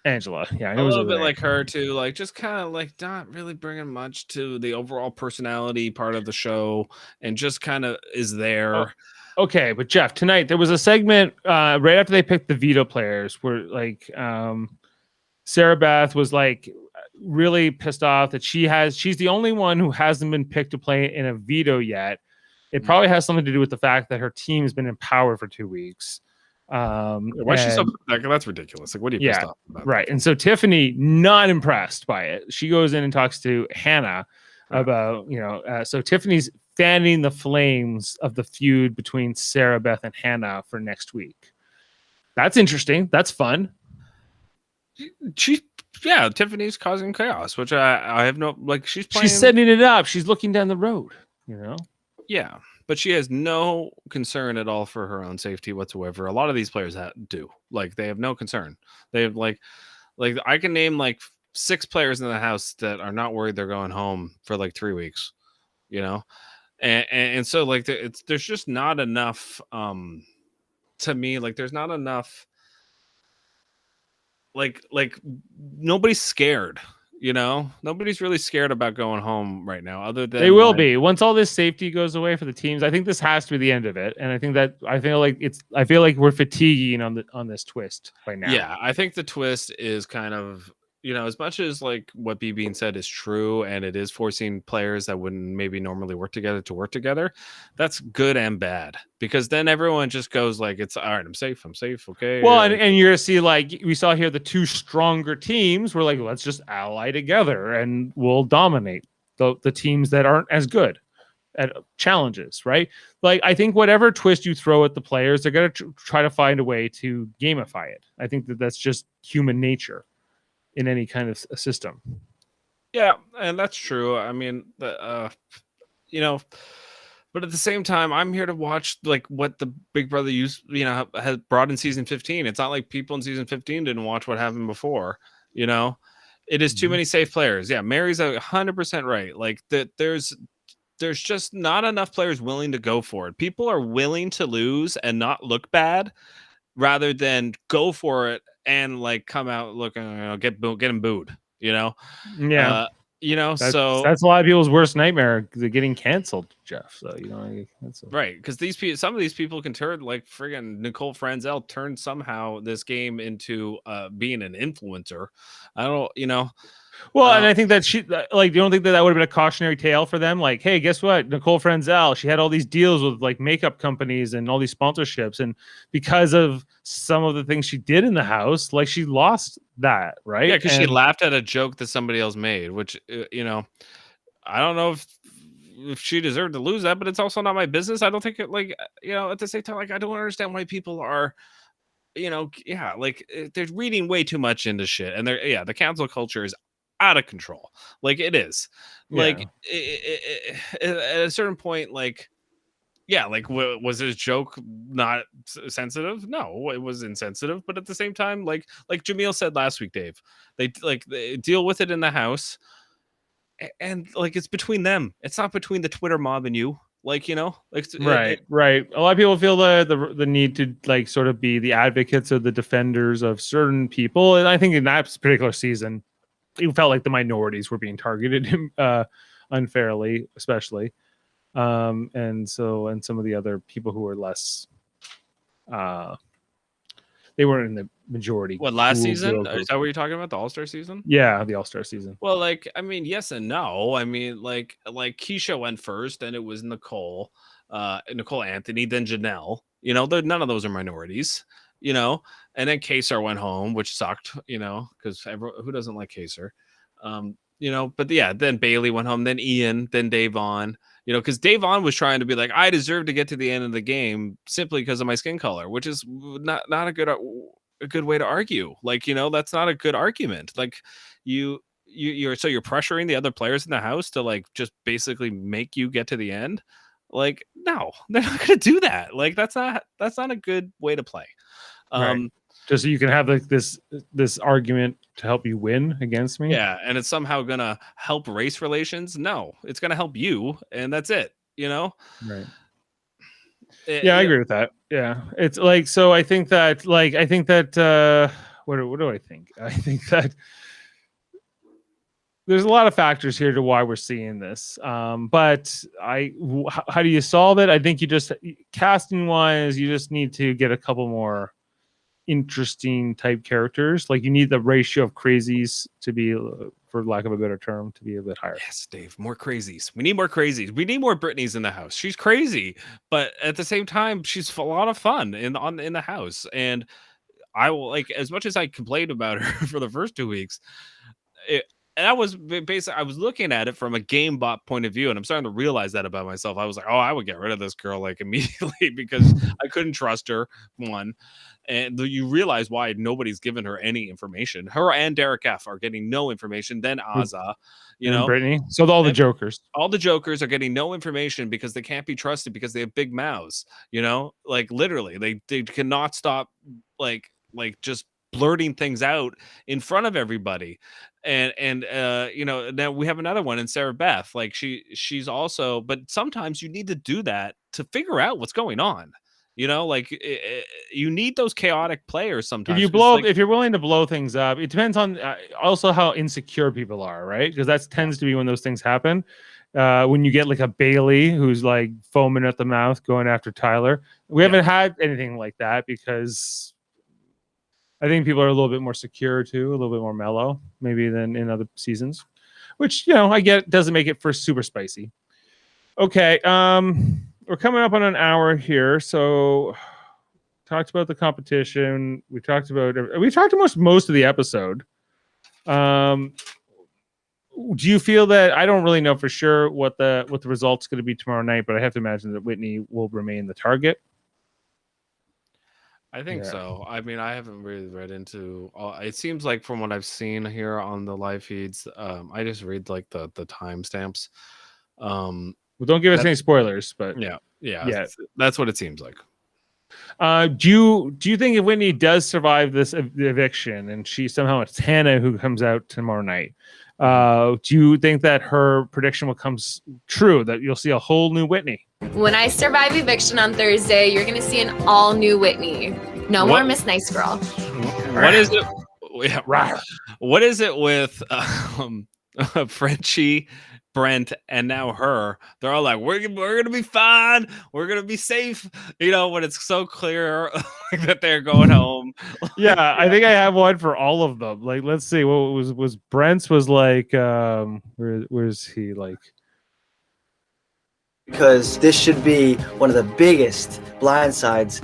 Angela. Yeah, A little bit like her too. Like just kind of like not really bringing much to the overall personality part of the show, and just kind of is there. Oh, okay, but Jeff, tonight there was a segment right after they picked the veto players where like Sarah Beth was like really pissed off that she's the only one who hasn't been picked to play in a veto yet. It probably has something to do with the fact that her team has been in power for 2 weeks. Why is she so that's ridiculous? Like, what are you pissed off about? Right. And so Tiffany, not impressed by it. She goes in and talks to Hannah about, so Tiffany's fanning the flames of the feud between Sarah Beth and Hannah for next week. That's interesting. That's fun. Tiffany's causing chaos, which I have no like. She's setting it up. She's looking down the road. Yeah, but she has no concern at all for her own safety whatsoever. A lot of these players do. Like they have no concern. They have like I can name like 6 players in the house that are not worried they're going home for like 3 weeks. And so like there's just not enough. To me, like there's not enough. Like nobody's scared. Nobody's really scared about going home right now, other than they will be once all this safety goes away for the teams. I think this has to be the end of it, and I feel like we're fatiguing on this twist by now. Yeah, I think the twist is kind of as much as like what BB said is true, and it is forcing players that wouldn't maybe normally work together to work together. That's good and bad, because then everyone just goes like, it's all right, I'm safe, okay. Well, and you're gonna see, like we saw here, the 2 stronger teams were like, let's just ally together and we'll dominate the teams that aren't as good at challenges, right? Like I think whatever twist you throw at the players, they're gonna try to find a way to gamify it. I think that's just human nature in any kind of a system. Yeah, and that's true. I mean, but at the same time, I'm here to watch like what the Big Brother has brought in season 15. It's not like people in season 15 didn't watch what happened before. It is too many safe players. Yeah, Mary's 100% right. Like that, there's just not enough players willing to go for it. People are willing to lose and not look bad, rather than go for it and like come out looking, get them booed. Yeah. That's a lot of people's worst nightmare. They're getting canceled, Jeff. So that's right, because some of these people can turn, like friggin' Nicole Franzel turned somehow this game into being an influencer. I don't, Well, and I think that you don't think that would have been a cautionary tale for them? Like, hey, guess what? Nicole Franzel, she had all these deals with like makeup companies and all these sponsorships. And because of some of the things she did in the house, like she lost that, right? Yeah, because she laughed at a joke that somebody else made, which, I don't know if she deserved to lose that, but it's also not my business. I don't think at the same time, like, I don't understand why people are, they're reading way too much into shit. And the cancel culture is out of control. Like it is. Like at a certain point, like, was his joke not sensitive? No, it was insensitive. But at the same time, like Jamil said last week, Dave, they deal with it in the house, and like it's between them. It's not between the Twitter mob and you. Right. A lot of people feel the need to like sort of be the advocates or the defenders of certain people, and I think in that particular season, it felt like the minorities were being targeted unfairly, especially. And some of the other people who were less, they weren't in the majority. What, last season? Is that what you're talking about? The All-Star season? Yeah, the All-Star season. Well, like, I mean, yes and no. I mean, like Keisha went first, and it was Nicole Anthony, then Janelle. None of those are minorities. you know, and then Kaser went home, which sucked, you know, because who doesn't like Kaser? You know, but yeah, then Bailey went home, then Ian, then Davon, you know, because Davon was trying to be like, I deserve to get to the end of the game simply because of my skin color, which is not a good way to argue. Like, you know, that's not a good argument. Like you're pressuring the other players in the house to like just basically make you get to the end. Like, no, they're not gonna do that. Like, that's not a good way to play. Right. Just so you can have like this argument to help you win against me. Yeah, and it's somehow gonna help race relations. No, it's gonna help you, and that's it. You know. Right. Yeah, I agree with that. Yeah, it's like, so I think that what do I think? I think that there's a lot of factors here to why we're seeing this. But how do you solve it? I think you just, casting wise, you just need to get a couple more interesting type characters. Like, you need the ratio of crazies to be, for lack of a better term, to be a bit higher. Yes, Dave, more crazies. We need more crazies. We need more Britneys in the house. She's crazy, but at the same time, she's a lot of fun in the house. And I will, like, as much as I complained about her for the first 2 weeks, and I was basically, I was looking at it from a game bot point of view, and I'm starting to realize that about myself. I was like, oh, I would get rid of this girl like immediately because I couldn't trust her. One, and you realize why nobody's given her any information. Her and Derek F are getting no information. Then Azza, you know, Brittany. So all the jokers are getting no information because they can't be trusted because they have big mouths. You know, like literally, they cannot stop like just blurting things out in front of everybody. And you know, now we have another one in Sarah Beth. Like she's also, but sometimes you need to do that to figure out what's going on. You know, like you need those chaotic players sometimes. If you're willing to blow things up, it depends on also how insecure people are, right? Because that tends to be when those things happen. When you get like a Bailey who's like foaming at the mouth going after Tyler. We haven't had anything like that because I think people are a little bit more secure too, a little bit more mellow maybe than in other seasons, which, you know, I get doesn't make it for super spicy. Okay. We're coming up on an hour here. So talked about the competition. We talked about most of the episode. Do you feel that, I don't really know for sure what the result's going to be tomorrow night, but I have to imagine that Whitney will remain the target. I think so. I mean, I haven't really read into it seems like from what I've seen here on the live feeds, I just read like the timestamps. Well, don't give us any spoilers, but yeah, that's what it seems like. Do you think if Whitney does survive this eviction and it's Hannah who comes out tomorrow night, do you think that her prediction will come true, that you'll see a whole new Whitney? When I survive eviction on Thursday, you're going to see an all new Whitney. No more Miss Nice Girl. What is it? Yeah, what is it with Frenchie, Brent, and now her? They're all like, we're gonna be fine, we're gonna be safe, you know, when it's so clear that they're going home. Yeah, I think I have one for all of them. Like, let's see, what was Brent's was like, where's he, like, because this should be one of the biggest blindsides.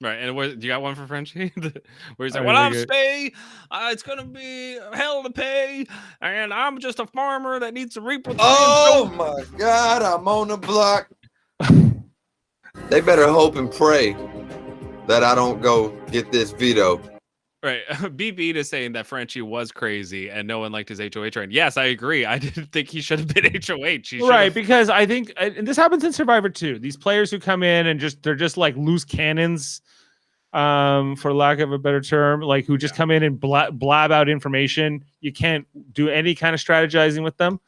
Right, and you got one for Frenchie? Where he's like, well, I'm stay. It's going to be hell to pay, and I'm just a farmer that needs to reap with my God, I'm on the block. They better hope and pray that I don't go get this veto. Right, BB is saying that Frenchie was crazy and no one liked his HOH run. Yes, I agree. I didn't think he should have been HOH. Right, because I think, and this happens in Survivor too. These players who come in and they're just like loose cannons, for lack of a better term, like who just come in and blab out information. You can't do any kind of strategizing with them.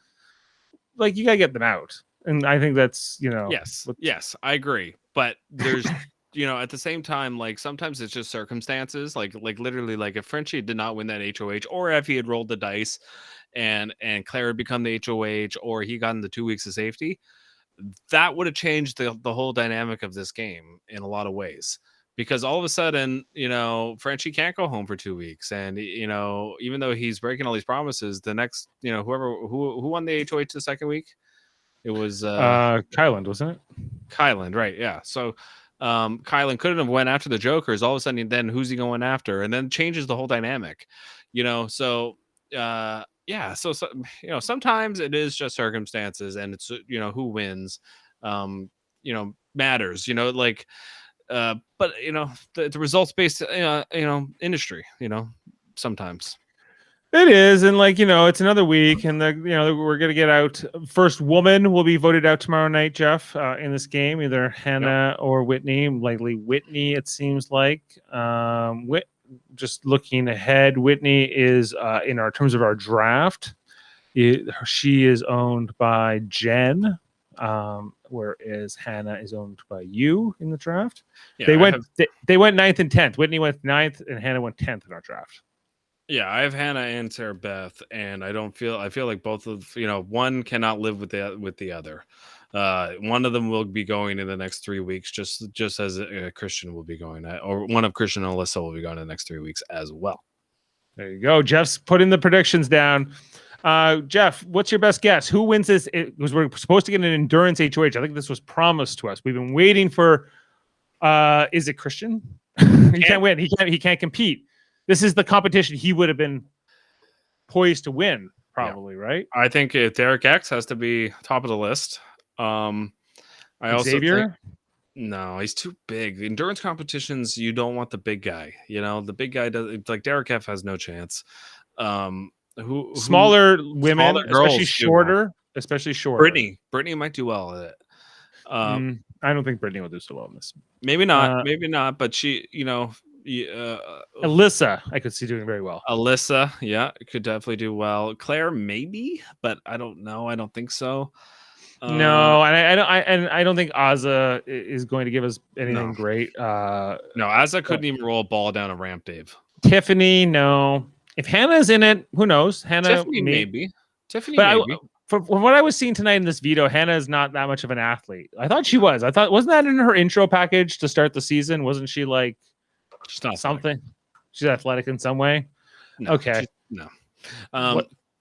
Like, you gotta get them out, and I think that's, you know. Yes, I agree. But there's. You know, at the same time, like sometimes it's just circumstances. Like literally, like if Frenchie did not win that HOH, or if he had rolled the dice, and Claire had become the HOH, or he got in the 2 weeks of safety, that would have changed the whole dynamic of this game in a lot of ways. Because all of a sudden, you know, Frenchie can't go home for 2 weeks, and you know, even though he's breaking all these promises, the next, you know, who won the HOH the second week, it was Kyland, wasn't it? Kyland, right? Yeah. So Kylan couldn't have went after the Jokers. All of a sudden, then who's he going after? And then changes the whole dynamic, So, so sometimes it is just circumstances, and it's who wins, matters. But the results based, industry. Sometimes. It is, and it's another week, and we're gonna get out. First woman will be voted out tomorrow night, Jeff, in this game, either Hannah or Whitney. Likely Whitney, it seems like. Just looking ahead, Whitney is in our terms of our draft. She is owned by Jen, whereas Hannah is owned by you in the draft. Yeah, they went 9th and 10th. Whitney went 9th, and Hannah went 10th in our draft. Yeah, I have Hannah and Sarah Beth, and I feel like both of one cannot live with the other. One of them will be going in the next 3 weeks, just as Christian will be going, or one of Christian and Alyssa will be going in the next 3 weeks as well. There you go. Jeff's putting the predictions down. Jeff, what's your best guess? Who wins this? We're supposed to get an endurance HOH. I think this was promised to us. We've been waiting for. Is it Christian? He can't win. He can't compete. This is the competition he would have been poised to win, probably, right? I think Derek X has to be top of the list. I also think, no, he's too big. Endurance competitions, you don't want the big guy. The big guy does, like Derek F has no chance. Smaller women, especially shorter. Brittany might do well at it. I don't think Brittany will do so well in this. Maybe not. But she, Alyssa, I could see doing very well. Alyssa, yeah, could definitely do well. Claire, maybe, but I don't know. I don't think so. No, and I don't think Azza is going to give us anything great. No, Azza couldn't even roll a ball down a ramp, Dave. Tiffany, no. If Hannah's in it, who knows? Hannah, Tiffany, maybe. Tiffany, but maybe. From what I was seeing tonight in this veto, Hannah is not that much of an athlete. I thought she was. Wasn't that in her intro package to start the season? Wasn't she like she's not something? athletic. She's athletic in some way. No, okay. No.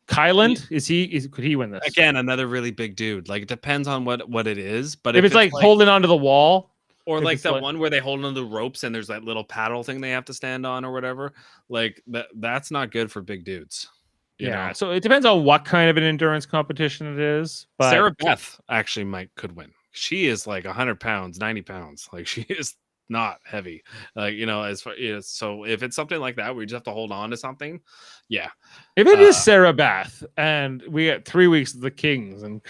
Kylan, could he win this? Again, another really big dude. Like it depends on what it is. But if it's like holding onto the wall. Or like that one where they hold onto the ropes and there's that little paddle thing they have to stand on or whatever. Like that's not good for big dudes. You know? So it depends on what kind of an endurance competition it is. But Sarah Beth actually could win. She is like 100 pounds, 90 pounds. Like she is not heavy. Like, as far so if it's something like that where you just have to hold on to something, yeah. If it is Sarah Beth and we get 3 weeks of the Kings and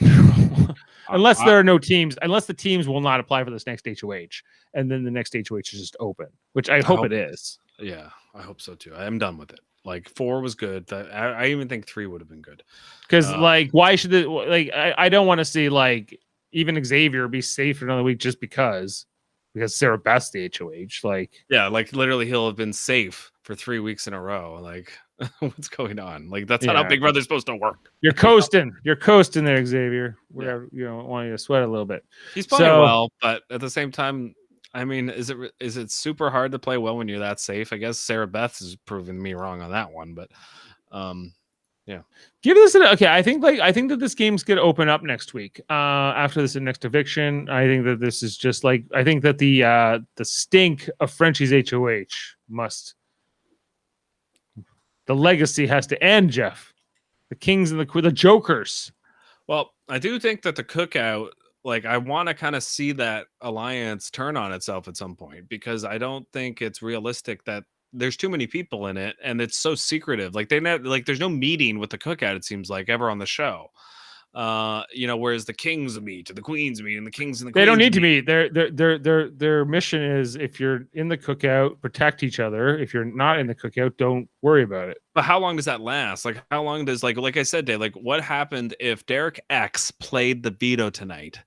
unless there are no teams, unless the teams will not apply for this next HOH, and then the next HOH is just open, which I hope it is. Yeah, I hope so too. I am done with it. Like 4 was good. I even think 3 would have been good. Because why should it? Like I don't want to see like even Xavier be safe for another week just because Sarah Beth's the HOH. Like literally he'll have been safe for 3 weeks in a row. Like what's going on? Like that's not how Big Brother's supposed to work. You're coasting. You're coasting there, Xavier. Where want you to sweat a little bit. He's playing well, but at the same time. I mean, is it super hard to play well when you're that safe? I guess Sarah Beth is proving me wrong on that one, but yeah. Give this I think that this game's gonna open up next week. After this next eviction, I think that this is just like I think that the stink of Frenchie's HOH the legacy has to end, Jeff. The Kings and the Jokers. Well, I do think that the cookout. Like I want to kind of see that alliance turn on itself at some point because I don't think it's realistic that there's too many people in it and it's so secretive. Like there's no meeting with the cookout. It seems like ever on the show. Whereas the kings meet, the queens meet, and the kings and the queens they don't need to meet. Their mission is if you're in the cookout, protect each other. If you're not in the cookout, don't worry about it. But how long does that last? Like how long does like I said, Dave, like what happened if Derek X played the veto tonight?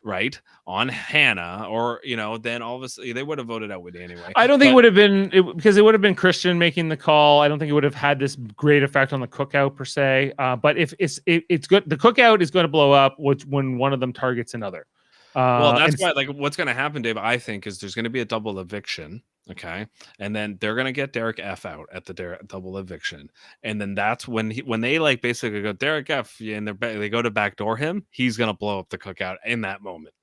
Right on Hannah, or then all of a sudden they would have voted out Whitney anyway. I don't think it would have been because it would have been Christian making the call. I don't think it would have had this great effect on the cookout per se. But if it's good, the cookout is going to blow up when one of them targets another. Well, that's why. Like, what's going to happen, Dave? I think is there's going to be a double eviction. Okay, and then they're gonna get Derek F out at the double eviction, and then that's when they like basically go Derek F and they go to backdoor him. He's gonna blow up the cookout in that moment.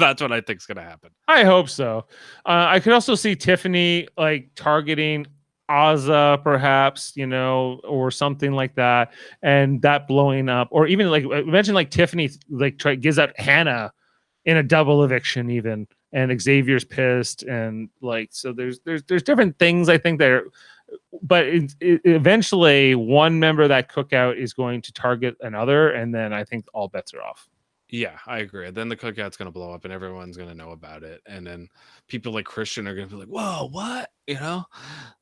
That's what I think is going to happen. I hope so. I could also see Tiffany like targeting Ozza, perhaps, or something like that, and that blowing up, or even like imagine like Tiffany like gives out Hannah in a double eviction, even, and Xavier's pissed, and like so. There's different things I think that are, but eventually one member of that cookout is going to target another, and then I think all bets are off. Yeah, I agree. Then the cookout's going to blow up and everyone's going to know about it. And then people like Christian are going to be like, whoa, what?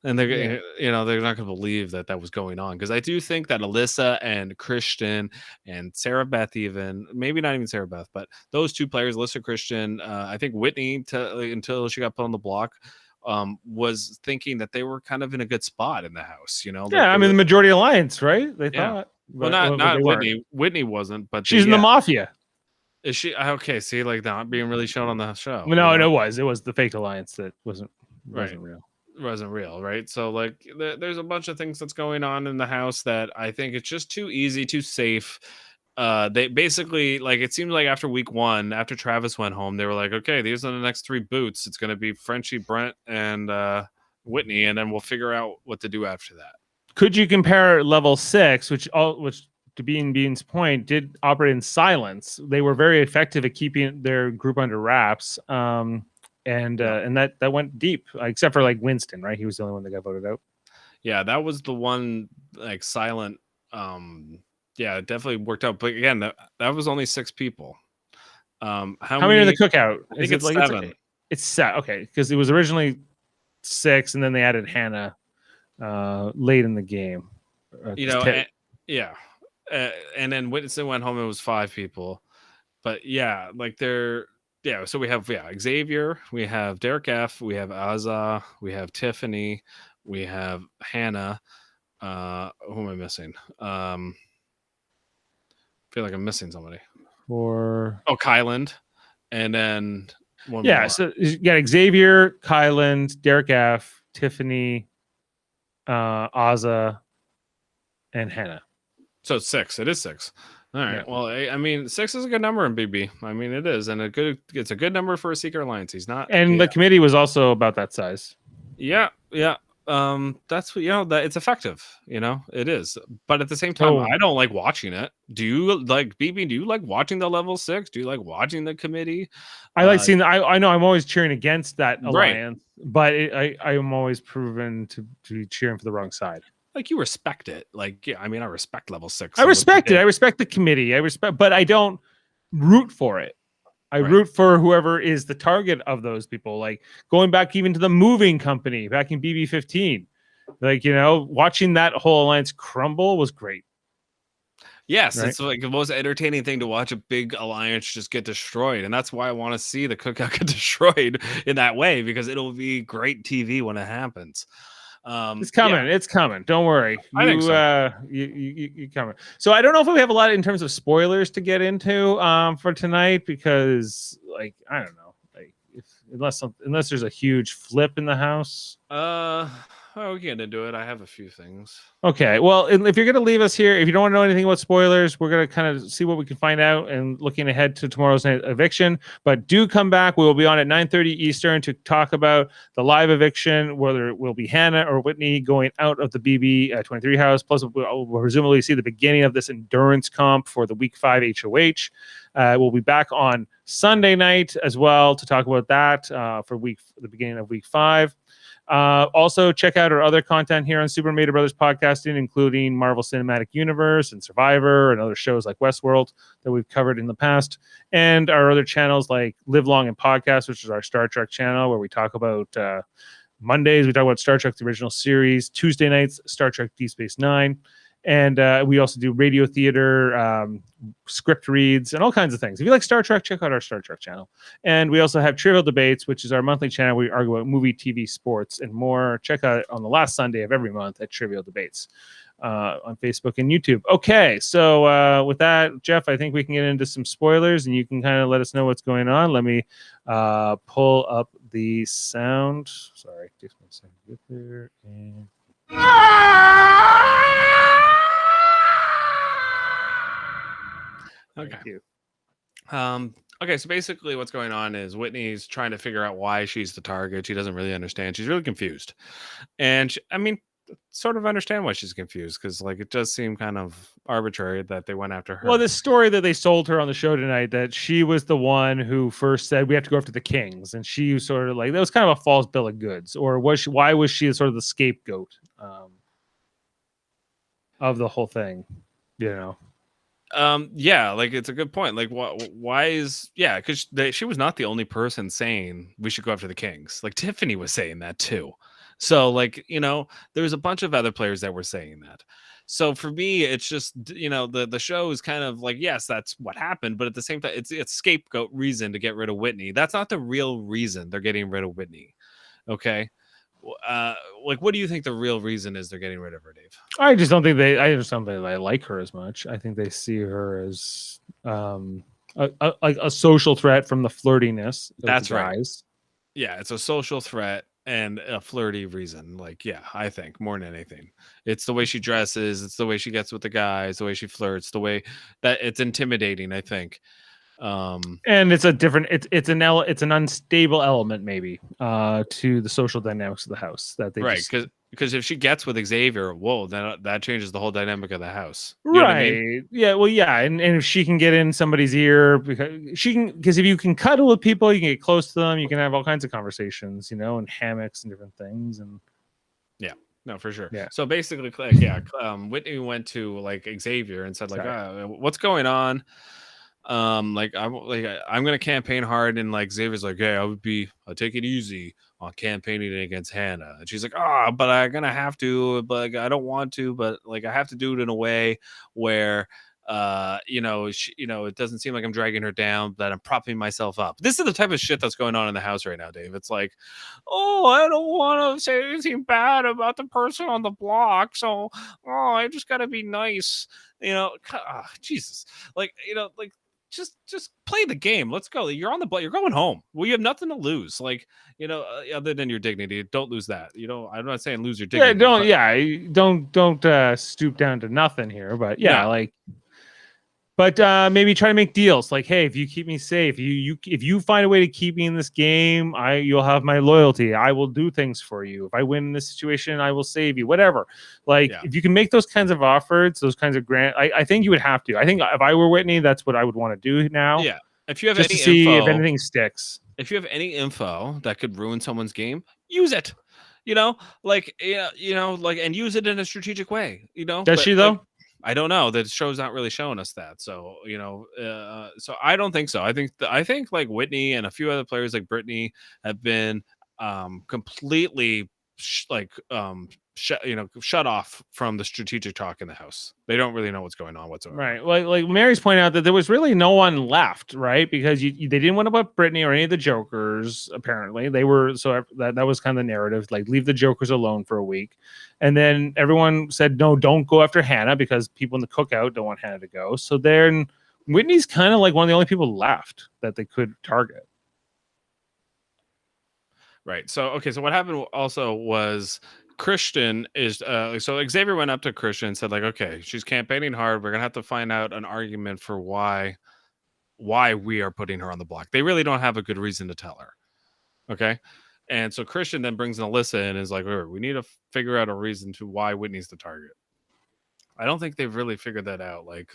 And they're, they're not going to believe that was going on. Because I do think that Alyssa and Christian and Sarah Beth, even, maybe not even Sarah Beth, but those two players, Alyssa, Christian, I think Whitney, until she got put on the block, was thinking that they were kind of in a good spot in the house, Yeah, I mean, the majority alliance, right? They thought. Well, not Whitney. Whitney wasn't, but she's in the mafia. Is she okay? See, like not being really shown on the show. No, it was the fake alliance that wasn't real. Wasn't real, right? So like, there's a bunch of things that's going on in the house that I think it's just too easy, too safe. They basically like it seemed like after week 1, after Travis went home, they were like, okay, these are the next 3 boots. It's going to be Frenchie, Brent, and Whitney, and then we'll figure out what to do after that. Could you compare level 6, which to Bean's point, did operate in silence? They were very effective at keeping their group under wraps, and that went deep, except for like Winston, right? He was the only one that got voted out. Yeah, that was the one like silent. Yeah, it definitely worked out. But again, that was only 6 people. How many are in the cookout? I think it's like 7. It's 7. Okay, because it was originally 6, and then they added Hannah late in the game. And then Winston went home. It was 5 people, but yeah, like so we have Xavier, we have Derek F, we have Azza, we have Tiffany, we have Hannah. Who am I missing? I feel like I'm missing somebody. Kyland, and then one more. So you got Xavier, Kyland, Derek F, Tiffany, Azza, and Hannah. So 6. It is 6. All right. Yeah. Well, I mean, 6 is a good number in BB. I mean, it is, and it's a good number for a Secret Alliance. He's not, and the committee was also about that size. Yeah. That's what that it's effective. It is. But at the same time, I don't like watching it. Do you like BB? Do you like watching the level 6? Do you like watching the committee? I like seeing. I know I'm always cheering against that alliance, but I am always proven to be cheering for the wrong side. Like you respect it. Like, yeah, I mean, I respect level 6. I respect it. I respect the committee. But I don't root for it. I root for whoever is the target of those people. Like going back even to the moving company back in BB15, like, watching that whole alliance crumble was great. Yes, right? It's like the most entertaining thing to watch a big alliance just get destroyed. And that's why I want to see the cookout get destroyed in that way, because it'll be great TV when it happens. It's coming. Yeah. It's coming. Don't worry. I think so. You coming. So I don't know if we have a lot in terms of spoilers to get into for tonight, because like I don't know, like unless there's a huge flip in the house. We can get into it. I have a few things. Okay. Well, if you're going to leave us here, if you don't want to know anything about spoilers, we're going to kind of see what we can find out and looking ahead to tomorrow's night eviction. But do come back. We will be on at 9:30 Eastern to talk about the live eviction, whether it will be Hannah or Whitney going out of the BB23 house. Plus, we'll presumably see the beginning of this endurance comp for the Week 5 HOH. We'll be back on Sunday night as well to talk about that for the beginning of Week 5. Also, check out our other content here on Super Mater Brothers Podcasting, including Marvel Cinematic Universe and Survivor and other shows like Westworld that we've covered in the past, and our other channels like Live Long and Podcast, which is our Star Trek channel where we talk about Mondays, we talk about Star Trek, the original series. Tuesday nights, Star Trek Deep Space Nine. And we also do radio theater, script reads, and all kinds of things. If you like Star Trek, check out our Star Trek channel. And we also have Trivial Debates, which is our monthly channel where we argue about movie, TV, sports, and more. Check out it on the last Sunday of every month at Trivial Debates on Facebook and YouTube. Okay, so with that, Jeff, I think we can get into some spoilers, and you can kind of let us know what's going on. Let me pull up the sound. Sorry, just one second. Get there and... Okay. Okay, so basically what's going on is Whitney's trying to figure out why she's the target. She doesn't really understand. She's really confused. And I mean, sort of understand why she's confused because like it does seem kind of arbitrary that they went after her. Well, the story that they sold her on the show tonight, that she was the one who first said we have to go after the Kings, and she was sort of like, that was kind of a false bill of goods, or was she? Why was she sort of the scapegoat of the whole thing? You know. Yeah, like it's a good point. Like why is because she was not the only person saying we should go after the Kings. Like Tiffany was saying that too. So like, there's a bunch of other players that were saying that. So for me, it's just, the show is kind of like, yes, that's what happened, but at the same time, it's scapegoat reason to get rid of Whitney. That's not the real reason they're getting rid of Whitney. Okay. Like, what do you think the real reason is they're getting rid of her, Dave? I just don't think they like her as much. I think they see her as a social threat from the flirtiness. That's right. Guys. Yeah, it's a social threat and a flirty reason. Like, yeah, I think more than anything, it's the way she dresses, it's the way she gets with the guys, the way she flirts, the way that it's intimidating, I think. And it's a different, it's an unstable element maybe to the social dynamics of the house that they right, because if she gets with Xavier, whoa, then that changes the whole dynamic of the house. You right. know what I mean? Yeah. Well, yeah. And if she can get in somebody's ear, because if you can cuddle with people, you can get close to them, you can have all kinds of conversations, and hammocks and different things. And yeah, no, for sure. Yeah. So basically, Whitney went to like Xavier and said like, what's going on? I'm gonna campaign hard, and like Xavier's like, hey, I'll take it easy on campaigning against Hannah. And she's like, but I'm gonna have to, but like, I don't want to, but like I have to do it in a way where it doesn't seem like I'm dragging her down, that I'm propping myself up. This is the type of shit that's going on in the house right now, Dave. It's like, I don't want to say anything bad about the person on the block, so I just gotta be nice, Jesus, just play the game. Let's go. You're on the block. You're going home. Well, you have nothing to lose. Like, other than your dignity. Don't lose that. I'm not saying lose your dignity. Don't stoop down to nothing here. But But maybe try to make deals. Like, hey, if you keep me safe, if you find a way to keep me in this game, you'll have my loyalty. I will do things for you. If I win in this situation, I will save you. Whatever. Like, if you can make those kinds of offers, those kinds of I think you would have to. I think if I were Whitney, that's what I would want to do now. Yeah. If you have just any to see info, if anything sticks. If you have any info that could ruin someone's game, use it. And use it in a strategic way. Does she though? I don't know. The show's not really showing us that. So, so I don't think so. I think like Whitney and a few other players like Brittany have been completely shut off from the strategic talk in the house. They don't really know what's going on whatsoever. Right. Like Mary's pointed out that there was really no one left, right? Because they didn't want to put Brittany or any of the Jokers. Apparently, they were that was kind of the narrative. Like, leave the Jokers alone for a week, and then everyone said no, don't go after Hannah because people in the cookout don't want Hannah to go. So then Whitney's kind of like one of the only people left that they could target. Right. So so what happened also was Christian is so Xavier went up to Christian and said like, okay, she's campaigning hard. We're gonna have to find out an argument for why we are putting her on the block. They really don't have a good reason to tell her. Okay. And so Christian then brings in Alyssa and is like, we need to figure out a reason to why Whitney's the target. I don't think they've really figured that out. Like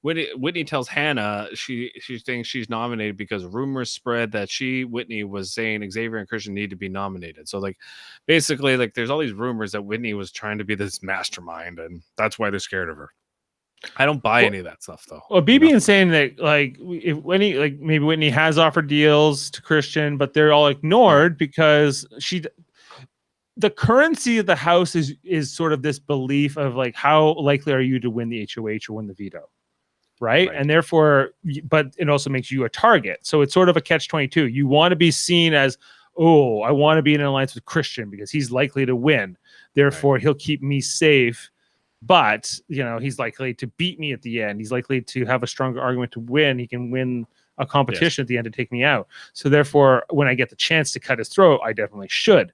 Whitney tells Hannah she thinks she's nominated because rumors spread that Whitney was saying Xavier and Christian need to be nominated. So like basically like there's all these rumors that Whitney was trying to be this mastermind and that's why they're scared of her. I don't buy any of that stuff though. Well, BB is saying that like if maybe Whitney has offered deals to Christian, but they're all ignored because the currency of the house is sort of this belief of like, how likely are you to win the HOH or win the veto, right? And therefore, but it also makes you a target. So it's sort of a catch-22. You want to be seen as, I want to be in an alliance with Christian because he's likely to win. Therefore, he'll keep me safe. But he's likely to beat me at the end. He's likely to have a stronger argument to win. He can win a competition at the end to take me out. So therefore, when I get the chance to cut his throat, I definitely should.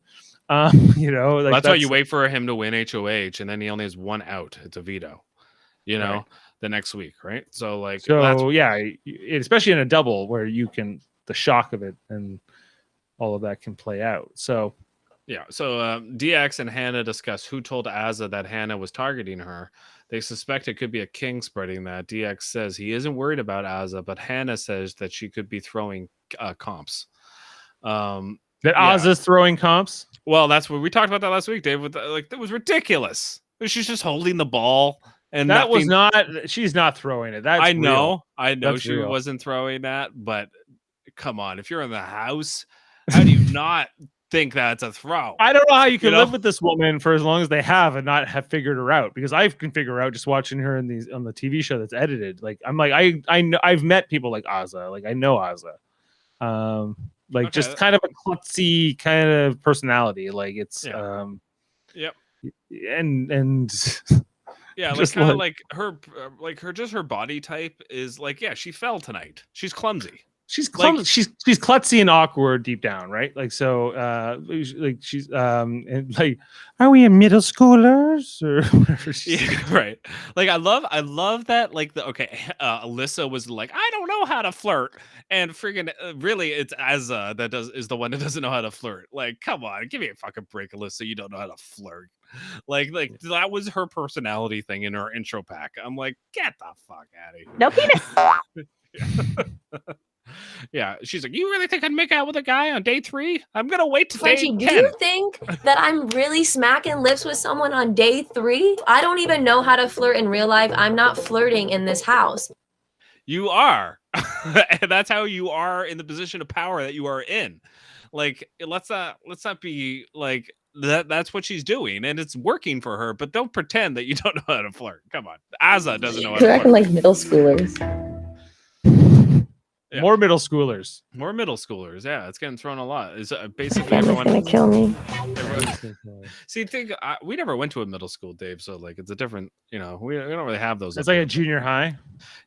That's why you wait for him to win HOH, and then he only has one out. It's a veto. the next week, right? So like, So yeah, especially in a double where you can the shock of it and all of that can play out. So yeah. So DX and Hannah discuss who told Azza that Hannah was targeting her. They suspect it could be a king spreading that. DX says he isn't worried about Azza, but Hannah says that she could be throwing comps. That Azza's throwing comps. Well, that's what we talked about that last week, Dave. With like that was ridiculous. She's just holding the ball, and that was not. She's not throwing it. That's I know. real. I know That's she real. wasn't throwing that, but come on, if you're in the house, how do you not think that's a throw? I don't know how you can live with this woman for as long as they have and not have figured her out, because I can figure her out just watching her in these on the TV show that's edited. Like I'm like I know I've met people like Azza. Like I know Azza. Just kind of a klutzy kind of personality. Like it's Yep. And yeah, like kind of like her body type is like, yeah, she fell tonight. She's clumsy. She's clumsy. She's klutzy and awkward deep down, right? Like so, like she's and like, are we in middle schoolers or whatever? Yeah, right. Like I love that. Like Alyssa was like, I don't know how to flirt, and freaking really, it's Azza that is the one that doesn't know how to flirt. Like, come on, give me a fucking break, Alyssa. You don't know how to flirt. Like that was her personality thing in her intro pack. I'm like, get the fuck out of here. No penis. Yeah, she's like, you really think I'd make out with a guy on day 3? I'm gonna wait to Frenchie, day do 10. you think that I'm really smacking lips with someone on day 3? I don't even know how to flirt in real life. I'm not flirting in this house. You are. And that's how you are in the position of power that you are in. Like, let's not be like that's what she's doing, and it's working for her, but don't pretend that you don't know how to flirt. Come on. Azza doesn't know how to You're acting flirt. like middle schoolers. Yeah. More middle schoolers. More middle schoolers. Yeah, it's getting thrown a lot. It's basically everyone gonna kill me. See, we never went to a middle school, Dave. So like, it's a different. We don't really have those. It's like a junior high.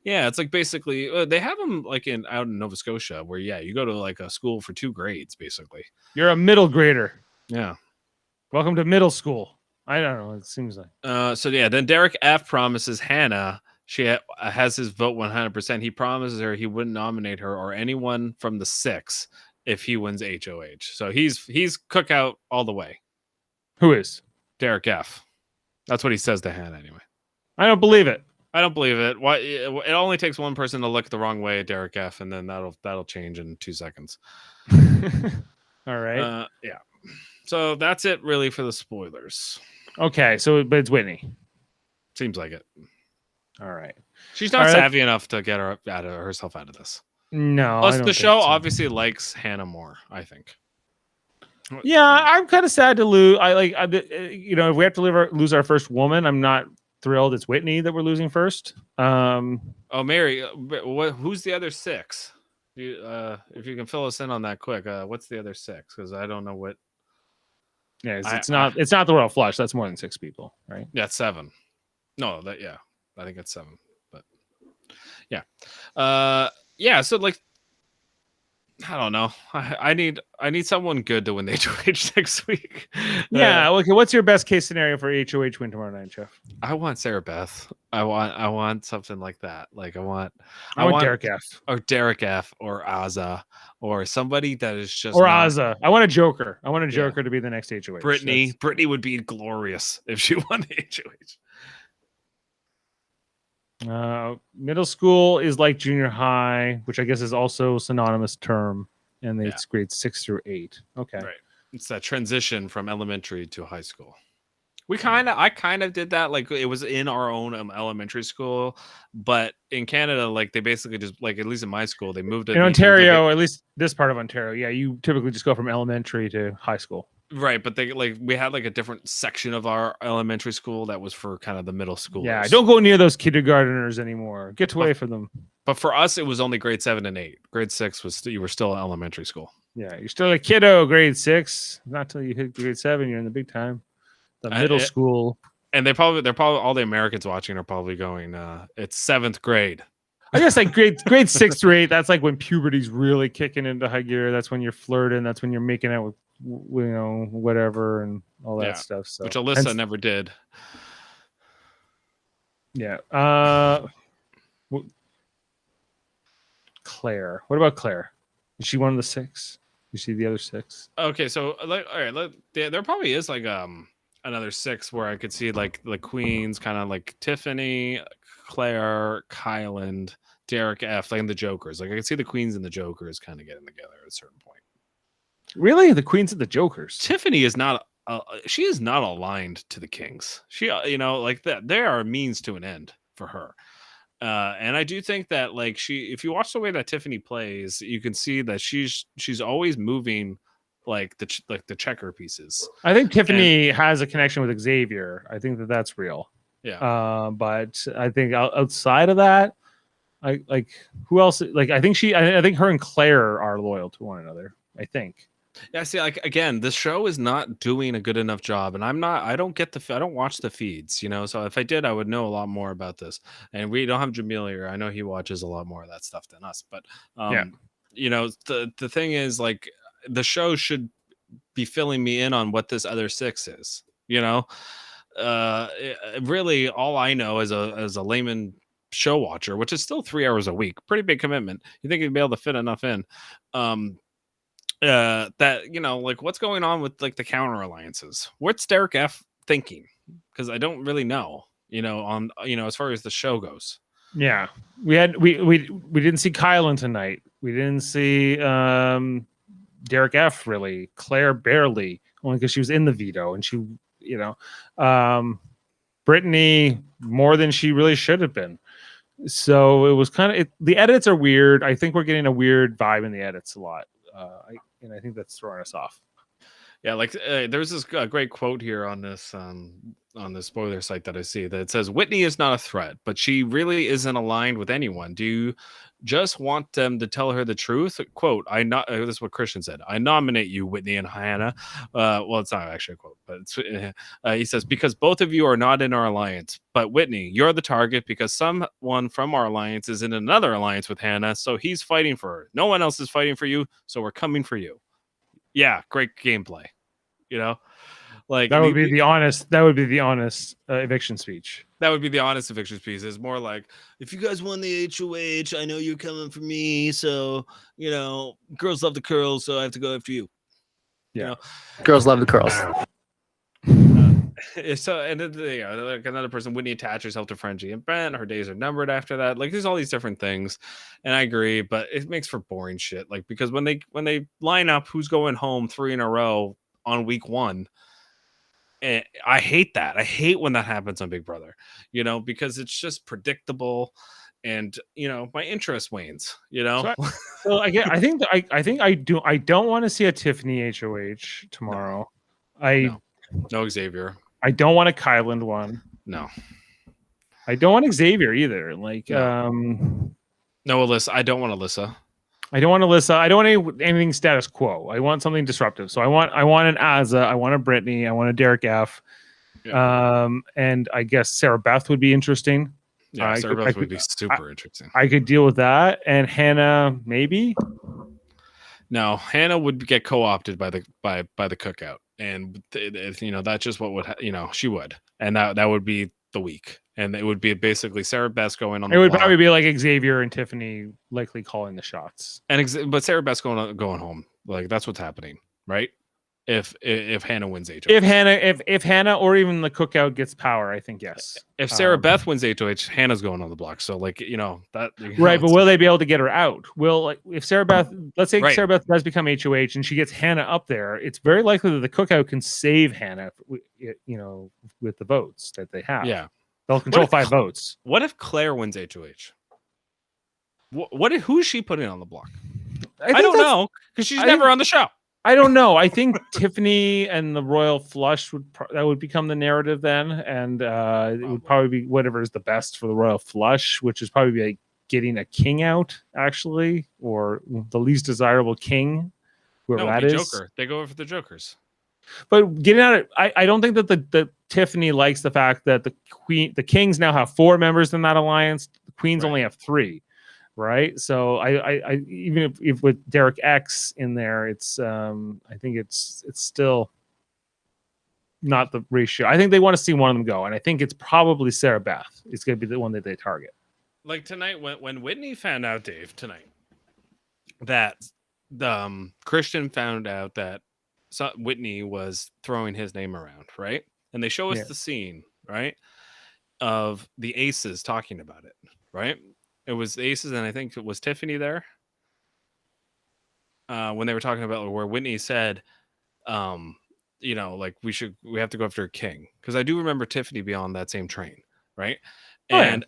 Yeah, it's like basically they have them like out in Nova Scotia, where you go to like a school for 2 grades, basically. You're a middle grader. Yeah. Welcome to middle school. I don't know. It seems like. So yeah, then Derek F promises Hannah. She has his vote 100%. He promises her he wouldn't nominate her or anyone from the 6 if he wins HOH. So he's cookout all the way. Who is? Derek F. That's what he says to Hannah anyway. I don't believe it. I don't believe it. Why? It only takes one person to look the wrong way at Derek F, and then that'll change in 2 seconds. All right. Yeah. So that's it really for the spoilers. Okay. But it's Whitney. Seems like it. All right. She's not savvy enough to get herself out of this. No. Plus, the show obviously likes Hannah more, I think. Yeah, I'm kind of sad to lose. If we have to lose our first woman, I'm not thrilled. It's Whitney that we're losing first. Mary, who's the other 6? If you can fill us in on that quick, what's the other 6? Because I don't know what. Yeah, it's not the Royal Flush. That's more than 6 people, right? Yeah, 7. No, I think it's 7. But yeah, So like, I don't know. I need someone good to win the HOH next week. Yeah. Okay. What's your best case scenario for HOH win tomorrow night, Jeff? I want Sarah Beth. I want something like that. Like I want Derek F. Or Derek F. or Azza or somebody that is just Azza. I want a Joker. I want a Joker to be the next HOH. Brittany would be glorious if she won the HOH. Middle school is like junior high, which I guess is also a synonymous term, and it's grades 6 through 8. Okay, right. It's that transition from elementary to high school. I kind of did that. Like it was in our own elementary school, but in Canada, like they basically just like, at least in my school, they moved it in Ontario, at least this part of Ontario. Yeah, you typically just go from elementary to high school. Right, but we had like a different section of our elementary school that was for kind of the middle school. Yeah, don't go near those kindergarteners anymore. Get away from them. But for us, it was only grade 7 and 8. Grade 6 was you were still in elementary school. Yeah, you're still a kiddo. Grade 6, not till you hit grade 7. You're in the big time. The middle school. And they're probably all the Americans watching are probably going, it's 7th grade. I guess like grade 6 through 8. That's like when puberty's really kicking into high gear. That's when you're flirting. That's when you're making out with whatever and all that stuff. So which Alyssa never did. Yeah. Claire. What about Claire? Is she one of the 6? You see the other 6? Okay, so like, all right, there probably is like another 6 where I could see like the queens, kind of like Tiffany, Claire, Kyland, Derek F, like, and the Jokers. Like I could see the queens and the Jokers kind of getting together at a certain point. Really, the queens and the Jokers? Tiffany is not. She is not aligned to the Kings. She, like that. There are means to an end for her. And I do think that, like, if you watch the way that Tiffany plays, you can see that she's always moving like the checker pieces. I think Tiffany has a connection with Xavier. I think that's real. Yeah. But I think outside of that, I like who else? Like I think her and Claire are loyal to one another. I think. Yeah, see, like again, this show is not doing a good enough job, and I don't watch the feeds, so if I did, I would know a lot more about this. And we don't have Jamil here. I know he watches a lot more of that stuff than us, but the thing is, like, the show should be filling me in on what this other 6 is, really all I know as a layman show watcher, which is still 3 hours a week, pretty big commitment. You think you'd be able to fit enough in? That like what's going on with like the counter alliances? What's Derek F thinking? Because I don't really know, on as far as the show goes. Yeah, we didn't see Kylan tonight. We didn't see Derek F really. Claire barely, only because she was in the veto, and she Brittany more than she really should have been. So it was kind of the edits are weird. I think we're getting a weird vibe in the edits a lot. I think that's throwing us off. Yeah, like there's this great quote here on this spoiler site that I see that says Whitney is not a threat, but she really isn't aligned with anyone. Do you just want them to tell her the truth? Quote, this is what Christian said. I nominate you, Whitney and Hannah. Well, it's not actually a quote, but it's, he says, because both of you are not in our alliance. But Whitney, you're the target because someone from our alliance is in another alliance with Hannah, so he's fighting for her. No one else is fighting for you, so we're coming for you. Yeah, great gameplay. Like that would be the honest eviction speech. That would be the honest eviction speech. It's more like, if you guys won the HOH, I know you're coming for me, so girls love the curls, so I have to go after you. Yeah, girls love the curls. So, and then like another person, Whitney attached herself to Frenchie and Brent. Her days are numbered after that. Like, there's all these different things, and I agree, but it makes for boring shit. Like, because when they line up who's going home 3 in a row on week 1, I hate that. I hate when that happens on Big Brother, because it's just predictable, and my interest wanes. So I think I don't want to see a Tiffany HOH tomorrow. No Xavier. I don't want a Kyland one. No. I don't want Xavier either. Like, no Alyssa. I don't want Alyssa. I don't want Alyssa. I don't want anything status quo. I want something disruptive. So I want an Azza. I want a Brittany. I want a Derek F. Yeah. And I guess Sarah Beth would be interesting. Yeah, Sarah Beth would be super interesting. I could deal with that. And Hannah, maybe. No, Hannah would get co-opted by the cookout, and that's just what would she would, and that would be the week, and it would be basically Sarah Beth going on. It would probably be like Xavier and Tiffany likely calling the shots, but Sarah Beth going home. Like, that's what's happening, right? If Hannah wins HOH. If Hannah or even the cookout gets power, I think yes. If Sarah Beth wins HOH, Hannah's going on the block. So that right, but will they be able to get her out? If Sarah Beth, let's say Sarah Beth does become HOH and she gets Hannah up there, it's very likely that the cookout can save Hannah, with the votes that they have. Yeah, they'll control 5 votes. What if Claire wins HOH? Who is she putting on the block? I don't know, because she's never on the show. I don't know. I think Tiffany and the Royal Flush would become the narrative then, and it would probably be whatever is the best for the Royal Flush, which is probably like getting a king out, actually, or the least desirable king, whoever that is. Joker. They go over for the Jokers. But getting out, I don't think that the Tiffany likes the fact that the Kings now have 4 members in that alliance. The Queens only have 3. Right, so I even if with Derek X in there, it's I think it's still not the ratio. I think they want to see one of them go, and I think it's probably Sarah Beth. It's going to be the one that they target. like tonight when Whitney found out, Dave, tonight, that Christian found out that Whitney was throwing his name around, right? And they show us Yeah. the scene, right, of the aces talking about it, right? It was the aces, and I think it was Tiffany there when they were talking about where Whitney said, you know, like we have to go after a king, because I do remember Tiffany be on that same train, right? Oh, yeah.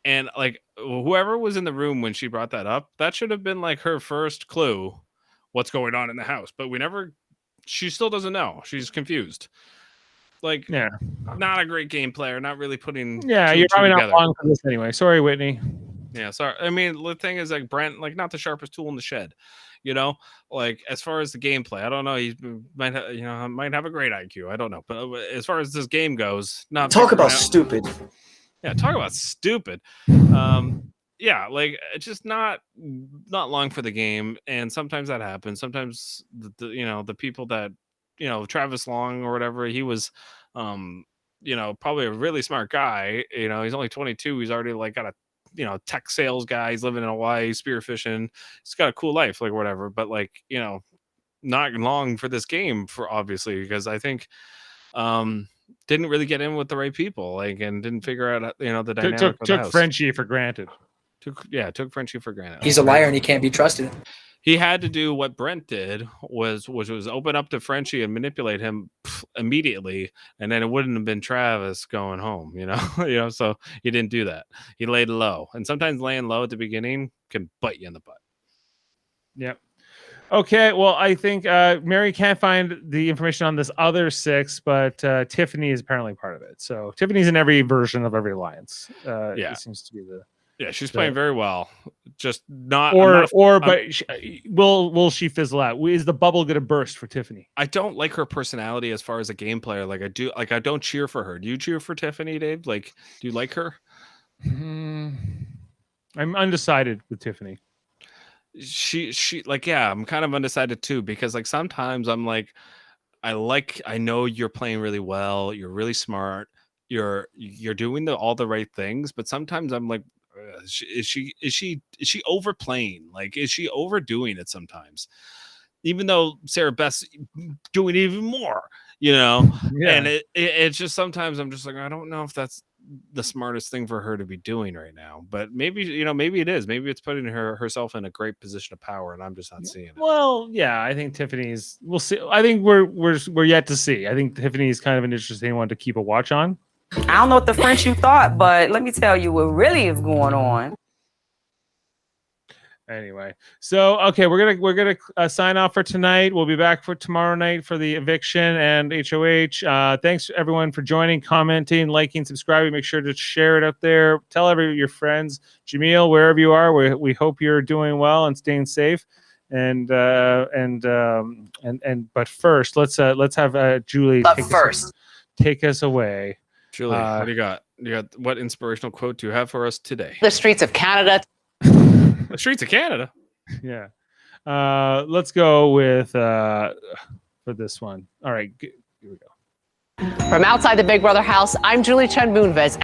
And like whoever was in the room when she brought that up, that should have been like her first clue what's going on in the house. But she still doesn't know. She's confused. Like, Yeah. not a great game player, not really putting Yeah, two you're and two probably together. not wrong for this anyway. Sorry, Whitney. Yeah, sorry. I mean, the thing is, like, Brent, like, not the sharpest tool in the shed, you know. Like, as far as the gameplay, I don't know. He might, might have a great IQ. I don't know, but as far as this game goes, not Talk figuring about out- stupid. Yeah, talk about stupid. Yeah, like it's just not long for the game, and sometimes that happens. Sometimes the people that Travis Long or whatever, he was probably a really smart guy. He's only 22. He's already like got a tech sales guy. He's living in Hawaii, spearfishing. He's got a cool life, like whatever. But like not long for this game, for obviously, because I think didn't really get in with the right people, like, and didn't figure out the dynamic of the Took house. Frenchie for granted. Took Frenchie for granted. He's a liar and he can't be trusted. He had to do what Brent did, was open up to Frenchie and manipulate him immediately, and then it wouldn't have been Travis going home, so he didn't do that. He laid low, and sometimes laying low at the beginning can bite you in the butt. Yep. Okay, well, I think Mary can't find the information on this other 6, but Tiffany is apparently part of it. So Tiffany's in every version of every alliance. Yeah. It seems to be the... Yeah, she's playing very well. Just not... will she fizzle out? Is the bubble going to burst for Tiffany? I don't like her personality as far as a game player. Like I do, like I don't cheer for her. Do you cheer for Tiffany, Dave? Like, do you like her? I'm undecided with Tiffany. She like, yeah, I'm kind of undecided too, because like sometimes I'm like, I know you're playing really well, you're really smart, you're doing all the right things, but sometimes I'm like, is she overplaying? Like, is she overdoing it sometimes? Even though Sarah Beth's doing even more, Yeah. and it's just sometimes I'm just like, I don't know if that's the smartest thing for her to be doing right now, but maybe maybe it is. Maybe it's putting herself in a great position of power, and I'm just not seeing it. Well, yeah, I think Tiffany's. We'll see. I think we're yet to see. I think Tiffany's kind of an interesting one to keep a watch on. I don't know what the French you thought, but let me tell you what really is going on. Anyway, so okay, we're gonna sign off for tonight. We'll be back for tomorrow night for the eviction and HOH. Thanks everyone for joining, commenting, liking, subscribing. Make sure to share it out there. Tell your friends. Jamil, wherever you are, we hope you're doing well and staying safe. And but first, let's have Julie take us away. Julie, what do you got? What inspirational quote do you have for us today? The streets of Canada. The streets of Canada. Yeah. Let's go with for this one. All right. Here we go. From outside the Big Brother house, I'm Julie Chen Moonves.